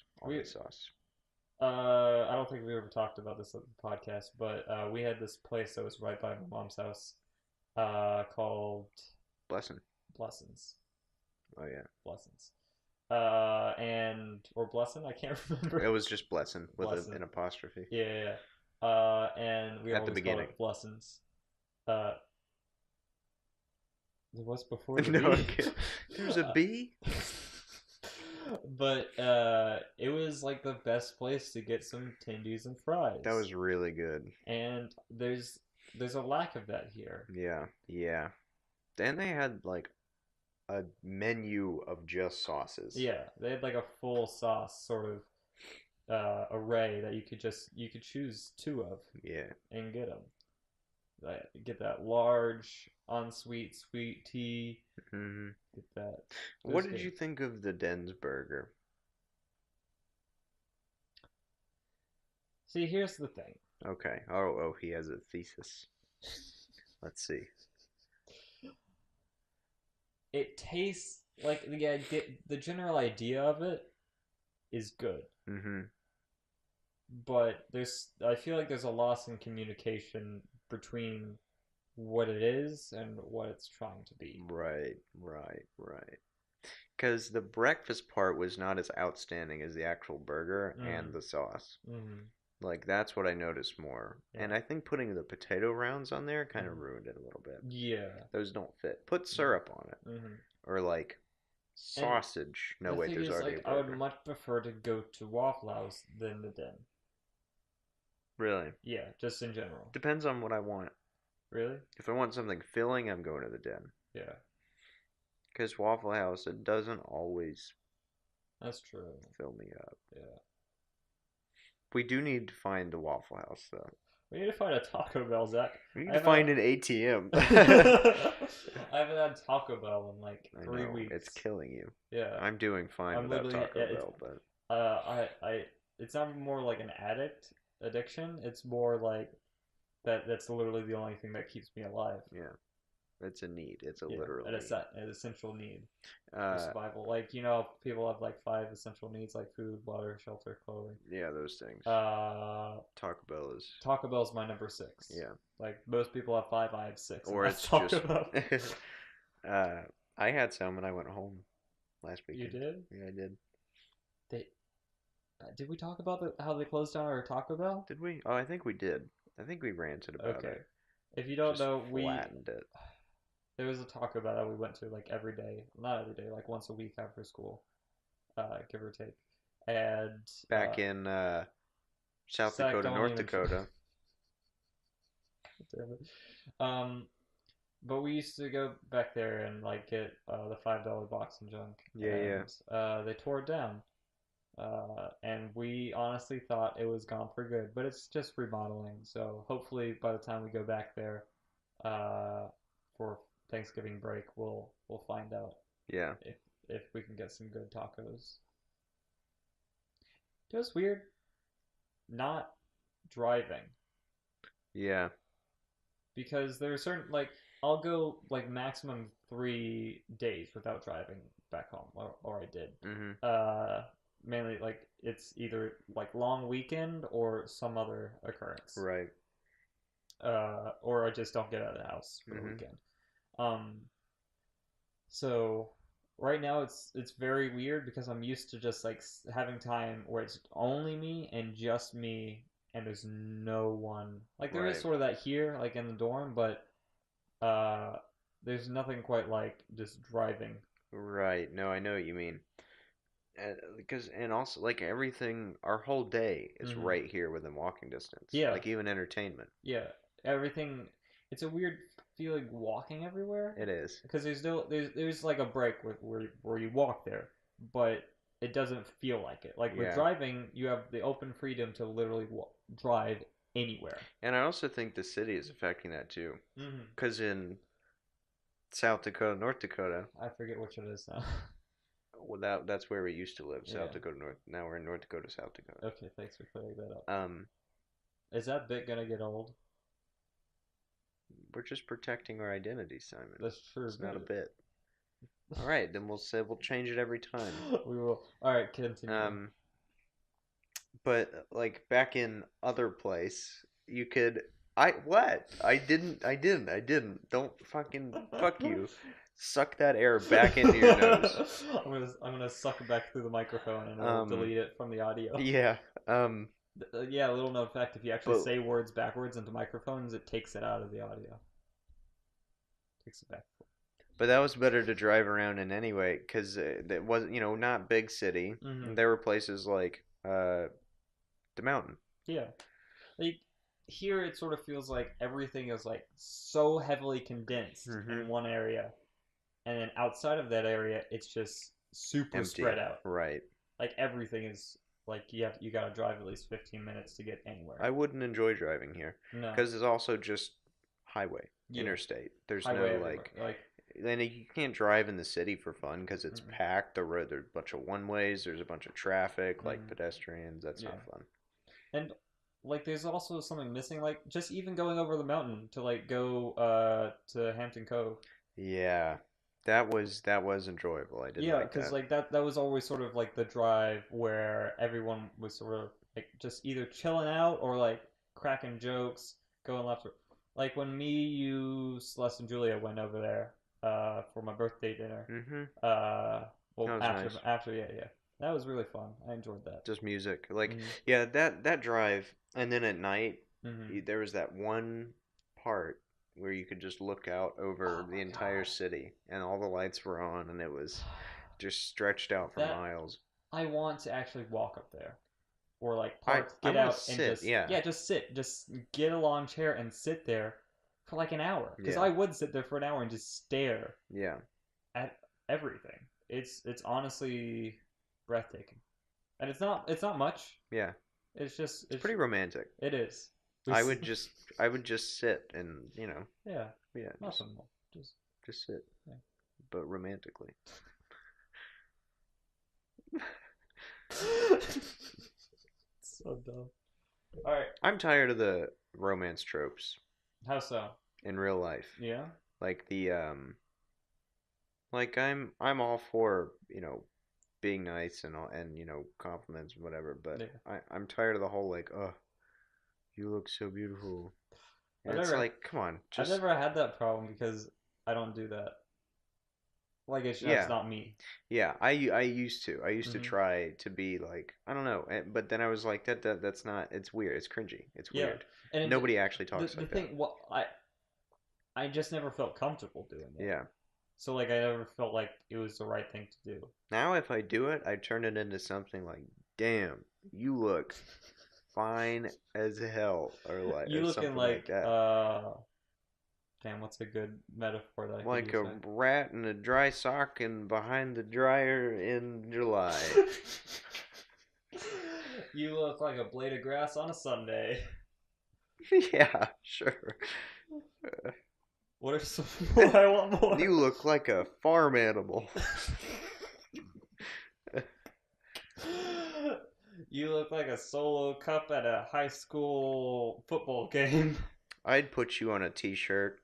sauce. I don't think we ever talked about this on the podcast, but we had this place that was right by my mom's house, called Blessing. Blessings. Oh yeah. Blessings. Or Blessin, I can't remember. It was just Blessing with Blessin. an apostrophe. Yeah. And we At the always beginning. called it Blessings. There was before the No, B. okay. There's a B. But it was like the best place to get some tendies and fries. That was really good. And there's a lack of that here. Yeah, yeah. Then they had like a menu of just sauces. Yeah, they had like a full sauce sort of array that you could choose two of Yeah. and get them. Get that large unsweet sweet tea. hmm Get that. What Those did you good. think of the Den's burger? See, here's the thing. Okay. Oh, he has a thesis. Let's see. It tastes like the general idea of it is good, Mm-hmm. but I feel like there's a loss in communication between what it is and what it's trying to be. Right. Because the breakfast part was not as outstanding as the actual burger and the sauce. Mm-hmm. Like that's what I noticed more. Yeah. And I think putting the potato rounds on there kind of Mhm. ruined it a little bit. Yeah. Those don't fit. Put syrup on it. Mm-hmm. Or like sausage. No, The wait, thing there's is, already like, a I would burger. much prefer to go to Waffle House than the Den. Really? Yeah, just in general. Depends on what I want. Really? If I want something filling, I'm going to the Den. Yeah, Because Waffle House, it doesn't always that's true. fill me up. Yeah. We do need to find a Waffle House, though. We need to find a Taco Bell, Zach. We need I to haven't- find an ATM. I haven't had Taco Bell in like I 3 know, weeks. it's killing you. Yeah. I'm doing fine I'm without literally- Taco yeah, it's- Bell, but It's not more like an addiction. It's more like that's literally the only thing that keeps me alive. yeah, it's a need. It's a Yeah, literal an need. essential need for Uh, survival. Like, people have like 5 essential needs, like food, water, shelter, clothing. yeah, those things. Taco Taco Bell is, Bell's my number 6. yeah. Like, most people have 5, I have 6. and Or that's it's Taco just. Bell. I had some and I went home last You weekend. did? Yeah, I did. Did we talk about how they closed down our Taco Bell? Did we? Oh, I think we did. I think we ranted about Okay. it. If you don't Just know, flattened it. there was a Taco Bell that we went to like every day, not every day, like once a week after school, give or take. And Back in South Zach, Dakota, don't North even- Dakota. damn it. But we used to go back there and like get the $5 box and junk. Yeah, and, they tore it down. And we honestly thought it was gone for good, but it's just remodeling. So hopefully by the time we go back there, for Thanksgiving break, we'll find out Yeah. if we can get some good tacos. It was weird not driving Yeah. because there are certain like I'll go like maximum 3 days without driving back home, or I did. Mm-hmm. Mainly like it's either like long weekend or some other occurrence. Right. Or I just don't get out of the house for the Mhm. weekend. So right now it's very weird because I'm used to just like having time where it's only me and just me and there's no one. Like there is Right. sort of that here, like in the dorm, but there's nothing quite like just driving. Right. No, I know what you mean. And also like everything, our whole day is Mhm. right here within walking distance. Yeah. Like even entertainment. Yeah, everything. It's a weird feeling walking everywhere. It is. Because there's like a break where you walk there, but it doesn't feel like it. Like with Yeah. driving, you have the open freedom to literally drive anywhere. And I also think the city is affecting that too. Mm-hmm. Because in South Dakota, North Dakota, I forget which it is now. Well, that's where we used to live, South Yeah. Dakota North. Now we're in North Dakota, South Dakota. Okay, thanks for clearing that up. Um, Is that bit gonna get old? we're just protecting our identity, Simon. That's true. It's not a but- bit. All right, then we'll change it every time. We will. All right, continue. But like back in other place, you could. I didn't. Don't fucking fuck you. Suck that air back into your nose. I'm gonna suck it back through the microphone and Um, delete it from the audio. Yeah. Yeah, a little known fact: if you actually But- say words backwards into microphones, it takes it out of the audio. Takes it back. But that was better to drive around in anyway, because it wasn't, not big city. Mhm. There were places like the mountain. Yeah, like here, it sort of feels like everything is like so heavily condensed in Mhm. one area, and then outside of that area, it's just super Empty. spread out. Right. Like everything is like you gotta drive at least 15 minutes to get anywhere. I wouldn't enjoy driving here No, because it's also just highway, Yeah. interstate. There's highway no everywhere. like. Then you can't drive in the city for fun because it's Mm-mm. packed. The road, there's a bunch of one ways. There's a bunch of traffic, like Mhm. pedestrians. That's Yeah. not fun. And like there's also something missing, like just even going over the mountain to like go to Hampton Cove. Yeah, that was enjoyable. I didn't Yeah, like because that. like that was always sort of like the drive where everyone was sort of like just either chilling out or like cracking jokes, going left. Like when me, you, Celeste, and Julia went over there for my birthday dinner. Mm-hmm. Well, That was after nice. yeah, that was really fun. I enjoyed that. Just music, like Mhm. yeah, that drive, and then at night Mhm. there was that one part where you could just look out over Oh the my entire God. city, and all the lights were on, and it was just stretched out for That miles. I want to actually walk up there, or like I park, I get want out, to and sit, just yeah, just sit, just get a lawn chair and sit there for like an hour. Because yeah, I would sit there for an hour and just stare yeah. at everything. It's honestly breathtaking, and it's not much. Yeah, It's just it's pretty romantic. It is. I would just sit and yeah, yeah, nothing more. just sit, Yeah. but romantically. So dumb. All right, I'm tired of the romance tropes how so? in real life. Yeah. Like the like I'm all for, being nice and all and compliments and whatever, but Yeah. I'm tired of the whole like, oh, you look so beautiful. I've And it's never- like, come on, I've just never had that problem because I don't do that. Like it's just Yeah. not me. yeah, I used to. I used to Mhm. try to be like, I don't know, but then I was like that's not, it's weird. It's cringy. It's Yeah. weird. And it- Nobody actually talks the like thing, what I just never felt comfortable doing that. it. Yeah. So like I never felt like it was the right thing to do. Now if I do it, I turn it into something like, damn, you look fine as hell, or like You or looking something like that. damn, what's a good metaphor that I Like could a use rat in a dry sock and behind the dryer in July. there? You look like a blade of grass on a Sunday. Yeah, sure. What are some more? I want more. You look like a farm animal. You look like a solo cup at a high school football game. I'd put you on a t-shirt.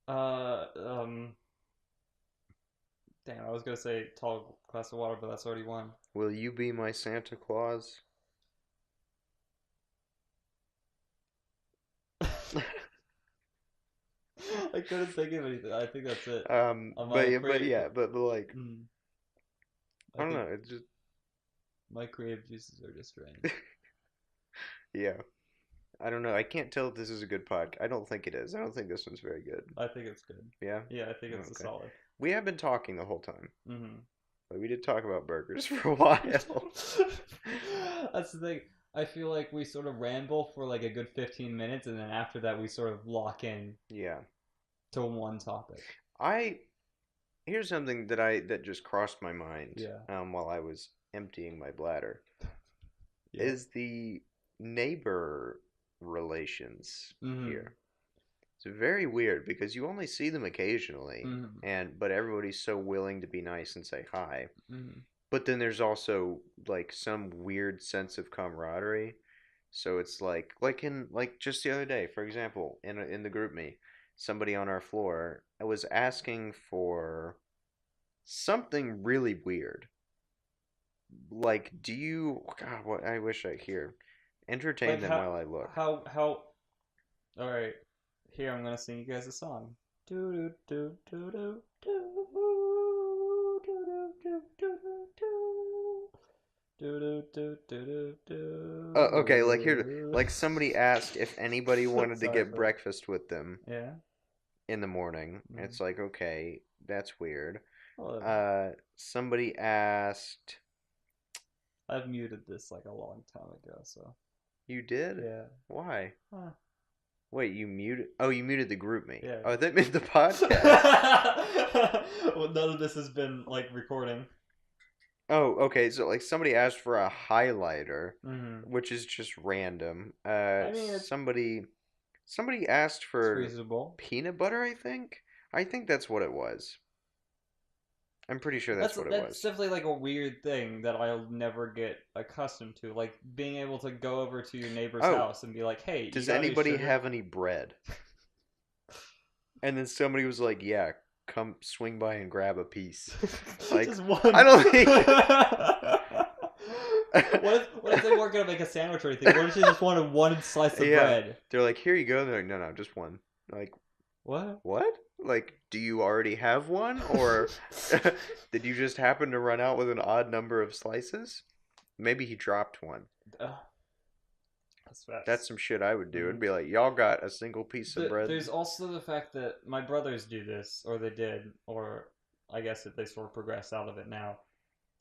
Uh, um, Damn, I was gonna say tall glass of water, but that's already one. Will you be my Santa Claus? I couldn't think of anything. I think that's it. But like, Mm. I don't think know. It's just my creative juices are just drained. yeah. I don't know. I can't tell if this is a good podcast. I don't think it is. I don't think this one's very good. I think it's good. Yeah. Yeah, I think it's a Okay. solid. We have been talking the whole time, Mm-hmm. but we did talk about burgers for a while. That's the thing. I feel like we sort of ramble for like a good 15 minutes, and then after that, we sort of lock in Yeah. to one topic. Here's something that just crossed my mind. Yeah. While I was emptying my bladder, Yeah. is the neighbor relations Mhm. here. It's very weird because you only see them occasionally, but everybody's so willing to be nice and say hi. But then there's also like some weird sense of camaraderie. So it's like just the other day, for example, in the group me, somebody on our floor was asking for something really weird. Like, do you? God, what I wish I hear. Entertain Like them while I look. how? All right, here I'm gonna sing you guys a song. Do do do do do do do do do do do do do do Okay, like here, do. like somebody asked if anybody wanted to Sorry get for breakfast with them yeah. in the morning. Mhm. It's like, okay, that's weird. Well, Somebody asked, I've muted this like a long time ago, so you did? yeah. Why? Huh. Wait, you muted? Oh, you muted the group me. Yeah. Oh, that meant the podcast. Well, none of this has been like recording. Oh, okay. So like somebody asked for a highlighter, Mm-hmm. which is just random. I mean, Somebody asked it's for reasonable. peanut butter, I think. I think that's what it was. I'm pretty sure that's what it That's was. definitely like a weird thing that I'll never get accustomed to. Like being able to go over to your neighbor's Oh, house and be like, "Hey, you does got any anybody sugar?" have any bread? And then somebody was like, "Yeah, come swing by and grab a piece." Like, Just one. I don't think. What if they weren't gonna make a sandwich or anything? What if they just wanted one slice of Yeah. bread? They're like, "Here you go." They're like, "No, just one." Like, What? what? Like, do you already have one, or did you just happen to run out with an odd number of slices? Maybe he dropped one. That's facts. That's some shit I would do. It'd be like, y'all got a single piece of bread. There's also the fact that my brothers do this, or they did, or I guess that they sort of progressed out of it now.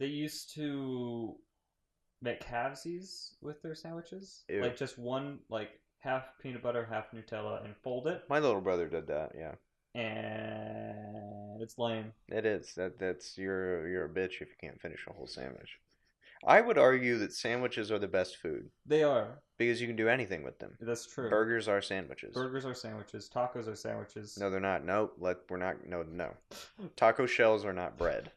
They used to make halvesies with their sandwiches, Ew. like just one, like half peanut butter, half Nutella, and fold it. My little brother did that. Yeah, And it's lame. it is. That's you're a bitch if you can't finish a whole sandwich. I would argue that sandwiches are the best food They are. because you can do anything with them. That's true. Burgers are sandwiches. Burgers are sandwiches. Tacos are sandwiches. No, they're not. No, we're not. No. Taco shells are not bread.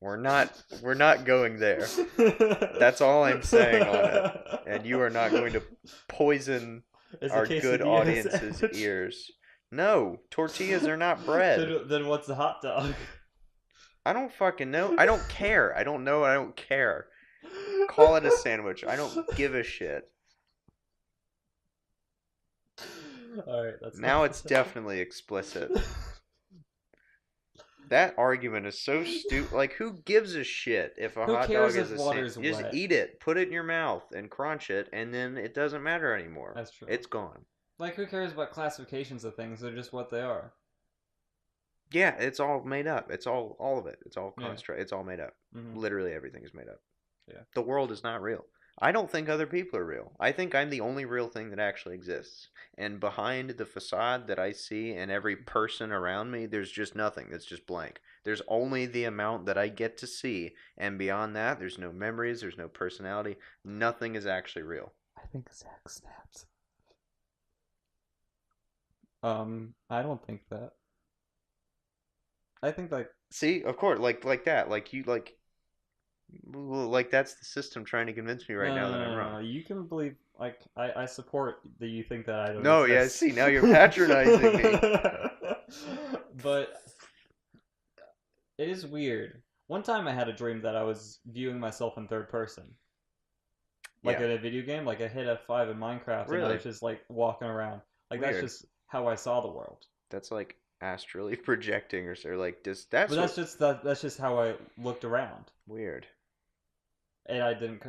We're not going there. That's all I'm saying on it. And you are not going to poison our good audience's ears. No, tortillas are not bread. Then what's a hot dog? I don't fucking know. I don't care. I don't know. I don't care. Call it a sandwich. I don't give a shit. Alright, that's Now it's definitely explicit. That argument is so stupid. Like, who gives a shit if a hot dog is a sandwich? Just eat it, put it in your mouth, and crunch it, and then it doesn't matter anymore. That's true. It's gone. Like, who cares about classifications of things? They're just what they are. Yeah, it's all made up. It's all of it. It's all Yeah. construct. It's all made up. Mm-hmm. Literally everything is made up. Yeah. The world is not real. I don't think other people are real. I think I'm the only real thing that actually exists. And behind the facade that I see and every person around me, there's just nothing. It's just blank. There's only the amount that I get to see. And beyond that, there's no memories. There's no personality. Nothing is actually real. I think Zach snaps. I don't think that. I think like See, of course, like that. Like you like that's the system trying to convince me right now that I'm wrong. No. You can believe like I support that you think that I don't. No, yeah, exist. see, now you're patronizing me. But it is weird. One time I had a dream that I was viewing myself in third person. Like Yeah. in a video game, like I hit F5 in Minecraft and I Really? was just like walking around. Like Weird. that's just how I saw the world. That's like astrally projecting or like just But that's just how I looked around. weird. And I didn't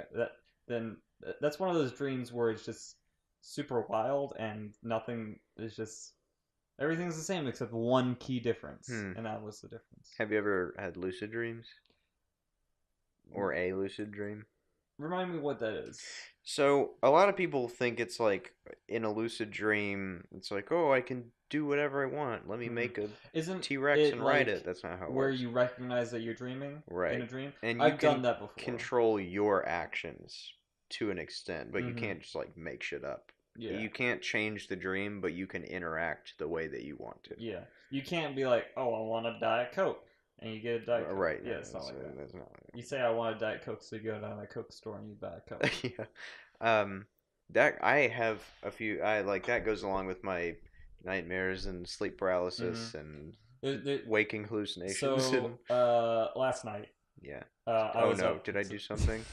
that's one of those dreams where it's just super wild and nothing is just everything's the same except one key difference, and that was the difference. Have you ever had lucid dreams? Or a lucid dream? Remind me what that is. So, a lot of people think it's like in a lucid dream, it's like, oh, I can do whatever I want. Let me make a Isn't T-Rex it and ride like it. That's not how it where works. you recognize that you're dreaming Right. in a dream? And I've done that before. Control your actions to an extent, but you can't just like make shit up. Yeah. You can't change the dream, but you can interact the way that you want to. Yeah. You can't be like, oh, I want a Diet Coke, and you get a Diet Coke. Right. Yeah, it's not like that. That's not like You say I want a Diet Coke, so you go down to the Coke store and you buy a Coke. yeah. That I have a few. I like that goes along with my nightmares and sleep paralysis and waking hallucinations. So, last night, yeah. I Oh was no! up. Did I do something?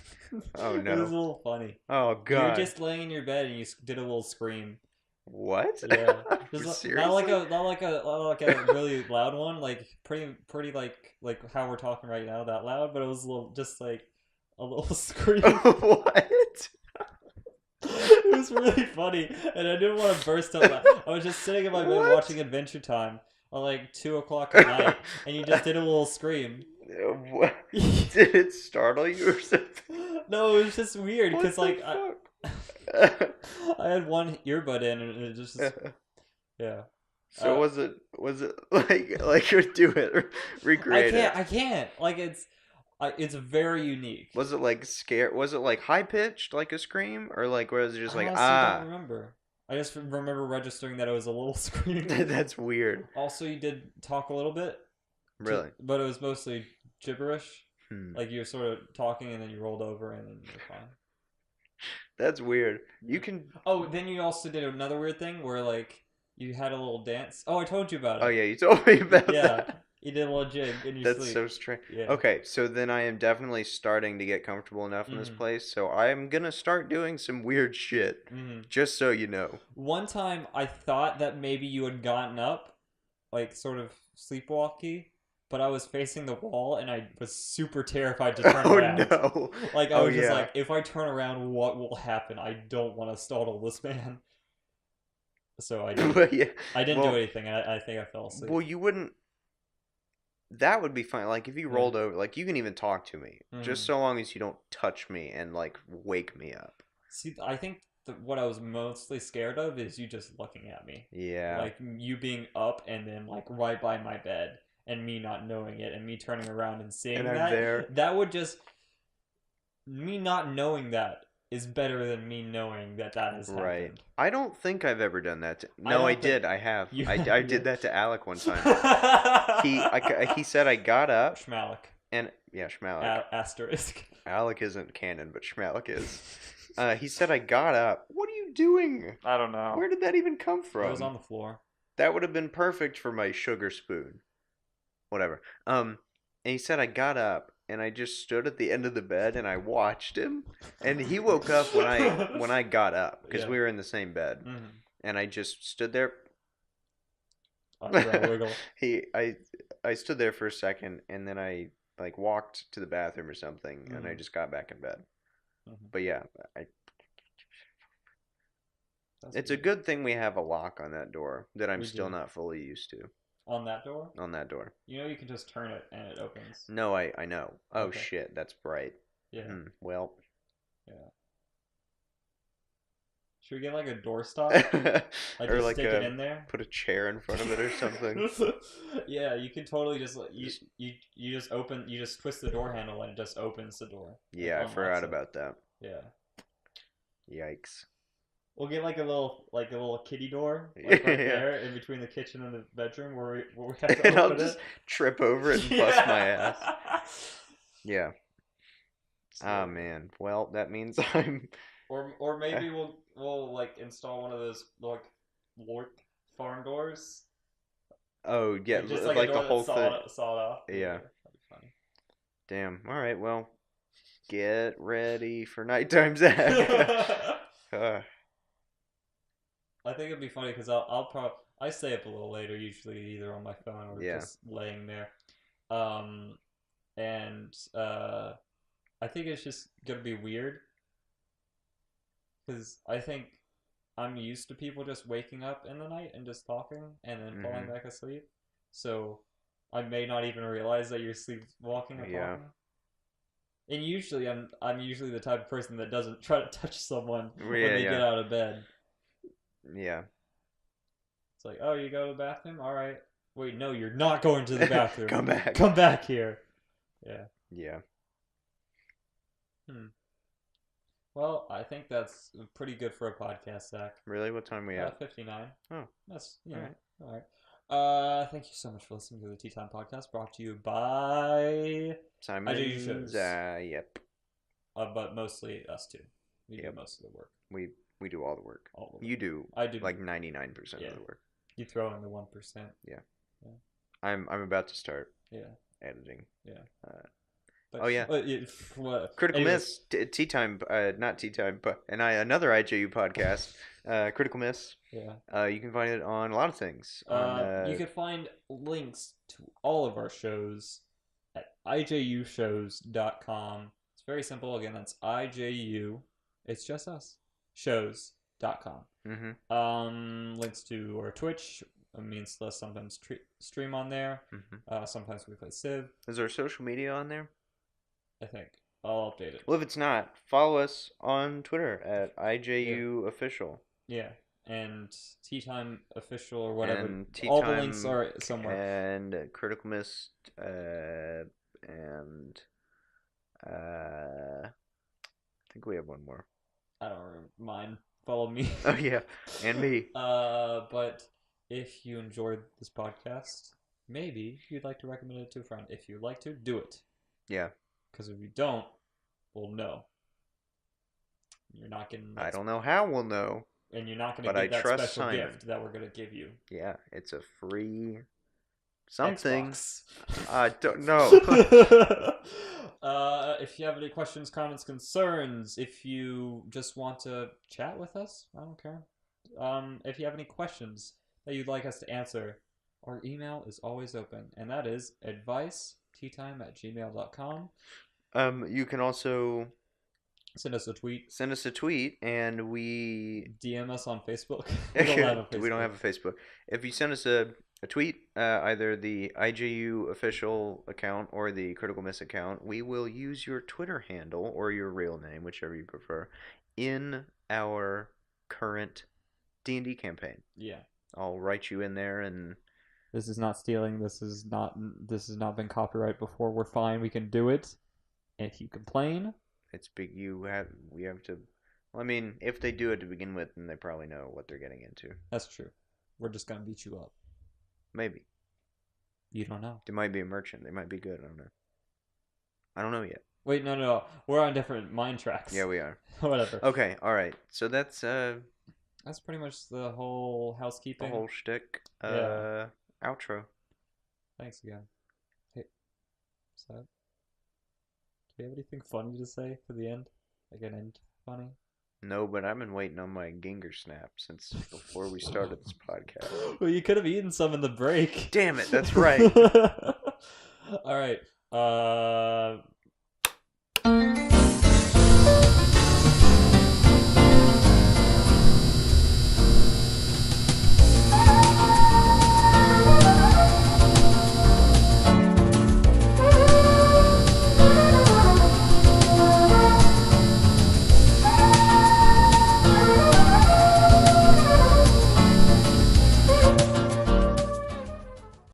Oh It was a no! little funny. Oh You were god! just laying in your bed and you did a little scream. What? Yeah, just Seriously? not like a really loud one, like pretty like how we're talking right now, that loud, but it was a little just like a little scream. What? It was really funny, and I didn't want to burst out. I was just sitting in my bed What? watching Adventure Time at like 2 o'clock at night, and you just did a little scream. What? Did it startle you or something? No, it was just weird What because the like fuck? I had one earbud in, and it just yeah. So was it like do it recreate it? I can't. Like it's very unique. Was it like scare? Was it like high pitched like a scream, or like was it just I like honestly don't remember. I just remember registering that it was a little scream. That's weird. Also, you did talk a little bit. Really? But it was mostly gibberish. Hmm. Like you were sort of talking and then you rolled over and then you're fine. That's weird. You can. Oh, then you also did another weird thing where like you had a little dance. Oh, I told you about it. Oh yeah, you told me about Yeah, that. you did a little jig in your That's sleep. so strange. Yeah. Okay, so then I am definitely starting to get comfortable enough in this Mhm. place, so I am gonna start doing some weird shit. Just so you know. One time I thought that maybe you had gotten up, like sort of sleepwalky, but I was facing the wall and I was super terrified to turn Oh around. no! Like I Oh, was just yeah. like, if I turn around, what will happen? I don't want to startle this man. So I didn't. But yeah. I didn't well, do anything. I think I fell asleep. Well, you wouldn't. That would be fine. Like if you Yeah. rolled over, like you can even talk to me, Mhm. just so long as you don't touch me and like wake me up. See, I think what I was mostly scared of is you just looking at me. Yeah. Like you being up and then like right by my bed and me not knowing it and me turning around and seeing And I'm that. there. That would just me not knowing that is better than me knowing that has Right. happened. I don't think I've ever done that. No, don't I think- did. I have. You- I yeah. did that to Alec one time. He said I got up Schmalik. and yeah, Schmalik. Asterisk. Alec isn't canon, but Schmalik is. He said I got up. What are you doing? I don't know. Where did that even come I from? was on the floor. That would have been perfect for my sugar spoon. Whatever. And he said I got up and I just stood at the end of the bed and I watched him. And he woke up when I got up because Yeah. we were in the same bed. Mm-hmm. And I just stood there. Wiggle. I stood there for a second and then I like walked to the bathroom or something and I Mhm. just got back in bed. Mhm. But yeah, That's it's a weird. good thing we have a lock on that door that I'm We still do. not fully used to On that door? on that door. You know you can just turn it and it opens. No, I know. Oh Okay. shit, that's bright. Yeah. Well, Should we get like a doorstop? Like or just like stick it in there? put a chair in front of it or something. Yeah, you can totally just you just open, you just twist the door handle and it just opens the door. It Yeah, I unlocks forgot it. about that. Yeah. Yikes. We'll get like a little kitty door, like right Yeah. there in between the kitchen and the bedroom where we have to And I'll open just it. trip over it and bust my ass. Yeah. So- Oh man. Well, that means I'm Or maybe we'll like install one of those like Lork farm doors. Oh, yeah, just like like a the door whole that's thing. sawed off. Yeah. That'd be funny. Damn. All right. Well, get ready for nighttime, Zach. I think it'd be funny because I'll probably I stay up a little later usually either on my phone or Yeah. just laying there, and I think it's just gonna be weird because I think I'm used to people just waking up in the night and just talking and then falling Mhm. back asleep, so I may not even realize that you're sleepwalking or Yeah. talking. And usually I'm usually the type of person that doesn't try to touch someone when Yeah, they yeah. get out of bed. Yeah. It's like, oh, you go to the bathroom? All right. Wait, no, you're not going to the bathroom. Come back. Come back here. Yeah. Yeah. Well, I think that's pretty good for a podcast, Zach. Really? What time we at? 59. Oh. That's, you All know, right. all right. Thank you so much for listening to the Tea Time Podcast, brought to you by Simon's. shows. Yep. But mostly us two. We do Yep. most of the work. We do all the work. All of it. You do I do. like 99% Yeah. of the work. You throw in the 1%. I'm about to start Yeah. editing. But, Oh, yeah. What? Critical Anyways, Miss, Tea Time, not Tea Time, but another IJU podcast, Critical Miss. Yeah. You can find it on a lot of things. You can find links to all of our shows at ijushows.com. It's very simple. Again, that's IJU. It's just us. Shows.com. Links to our Twitch. Me and Celeste sometimes stream on there. Sometimes we play Civ. Is there social media on there? I think. I'll update it. Well, if it's not, follow us on Twitter at IJU Official. Yeah. And Tea Time Official or whatever. And Tea all Time the links are somewhere. And Critical Miss, and I think we have one more. I don't mind. Follow me. Oh, yeah. And me. But if you enjoyed this podcast, maybe you'd like to recommend it to a friend. If you'd like to, do it. Yeah. Because if you don't, we'll know. You're not getting. I don't know how we'll know. And you're not going to But I get that trust special Simon. gift that we're going to give you. Yeah, it's a free something. Xbox. I don't know. If you have any questions, comments, concerns, if you just want to chat with us, I don't care. If you have any questions that you'd like us to answer, our email is always open, and that is adviceteatime@gmail.com. You can also Send us a tweet. send us a tweet, and we DM us on Facebook. we don't have a Facebook. If you send us a tweet, either the IJU official account or the Critical Miss account, we will use your Twitter handle or your real name, whichever you prefer, in our current D&D campaign. Yeah. I'll write you in there, and This is not stealing. This has not been copyright before. We're fine. We can do it. And if you complain, it's big. We have to. Well, I mean, if they do it to begin with, then they probably know what they're getting into. that's true. We're just gonna beat you up. Maybe. You don't know. They might be a merchant. They might be good. I don't know. I don't know yet. Wait, no. We're on different mind tracks. Yeah, we are. Whatever. Okay, all right. So that's That's pretty much the whole the housekeeping. whole shtick. Yeah. Outro. Thanks again. Hey, so, do you have anything funny to say for the end? Like an end funny? No, but I've been waiting on my Ginger Snap since before we started this podcast. Well, you could have eaten some in the break. Damn it, that's right. All right.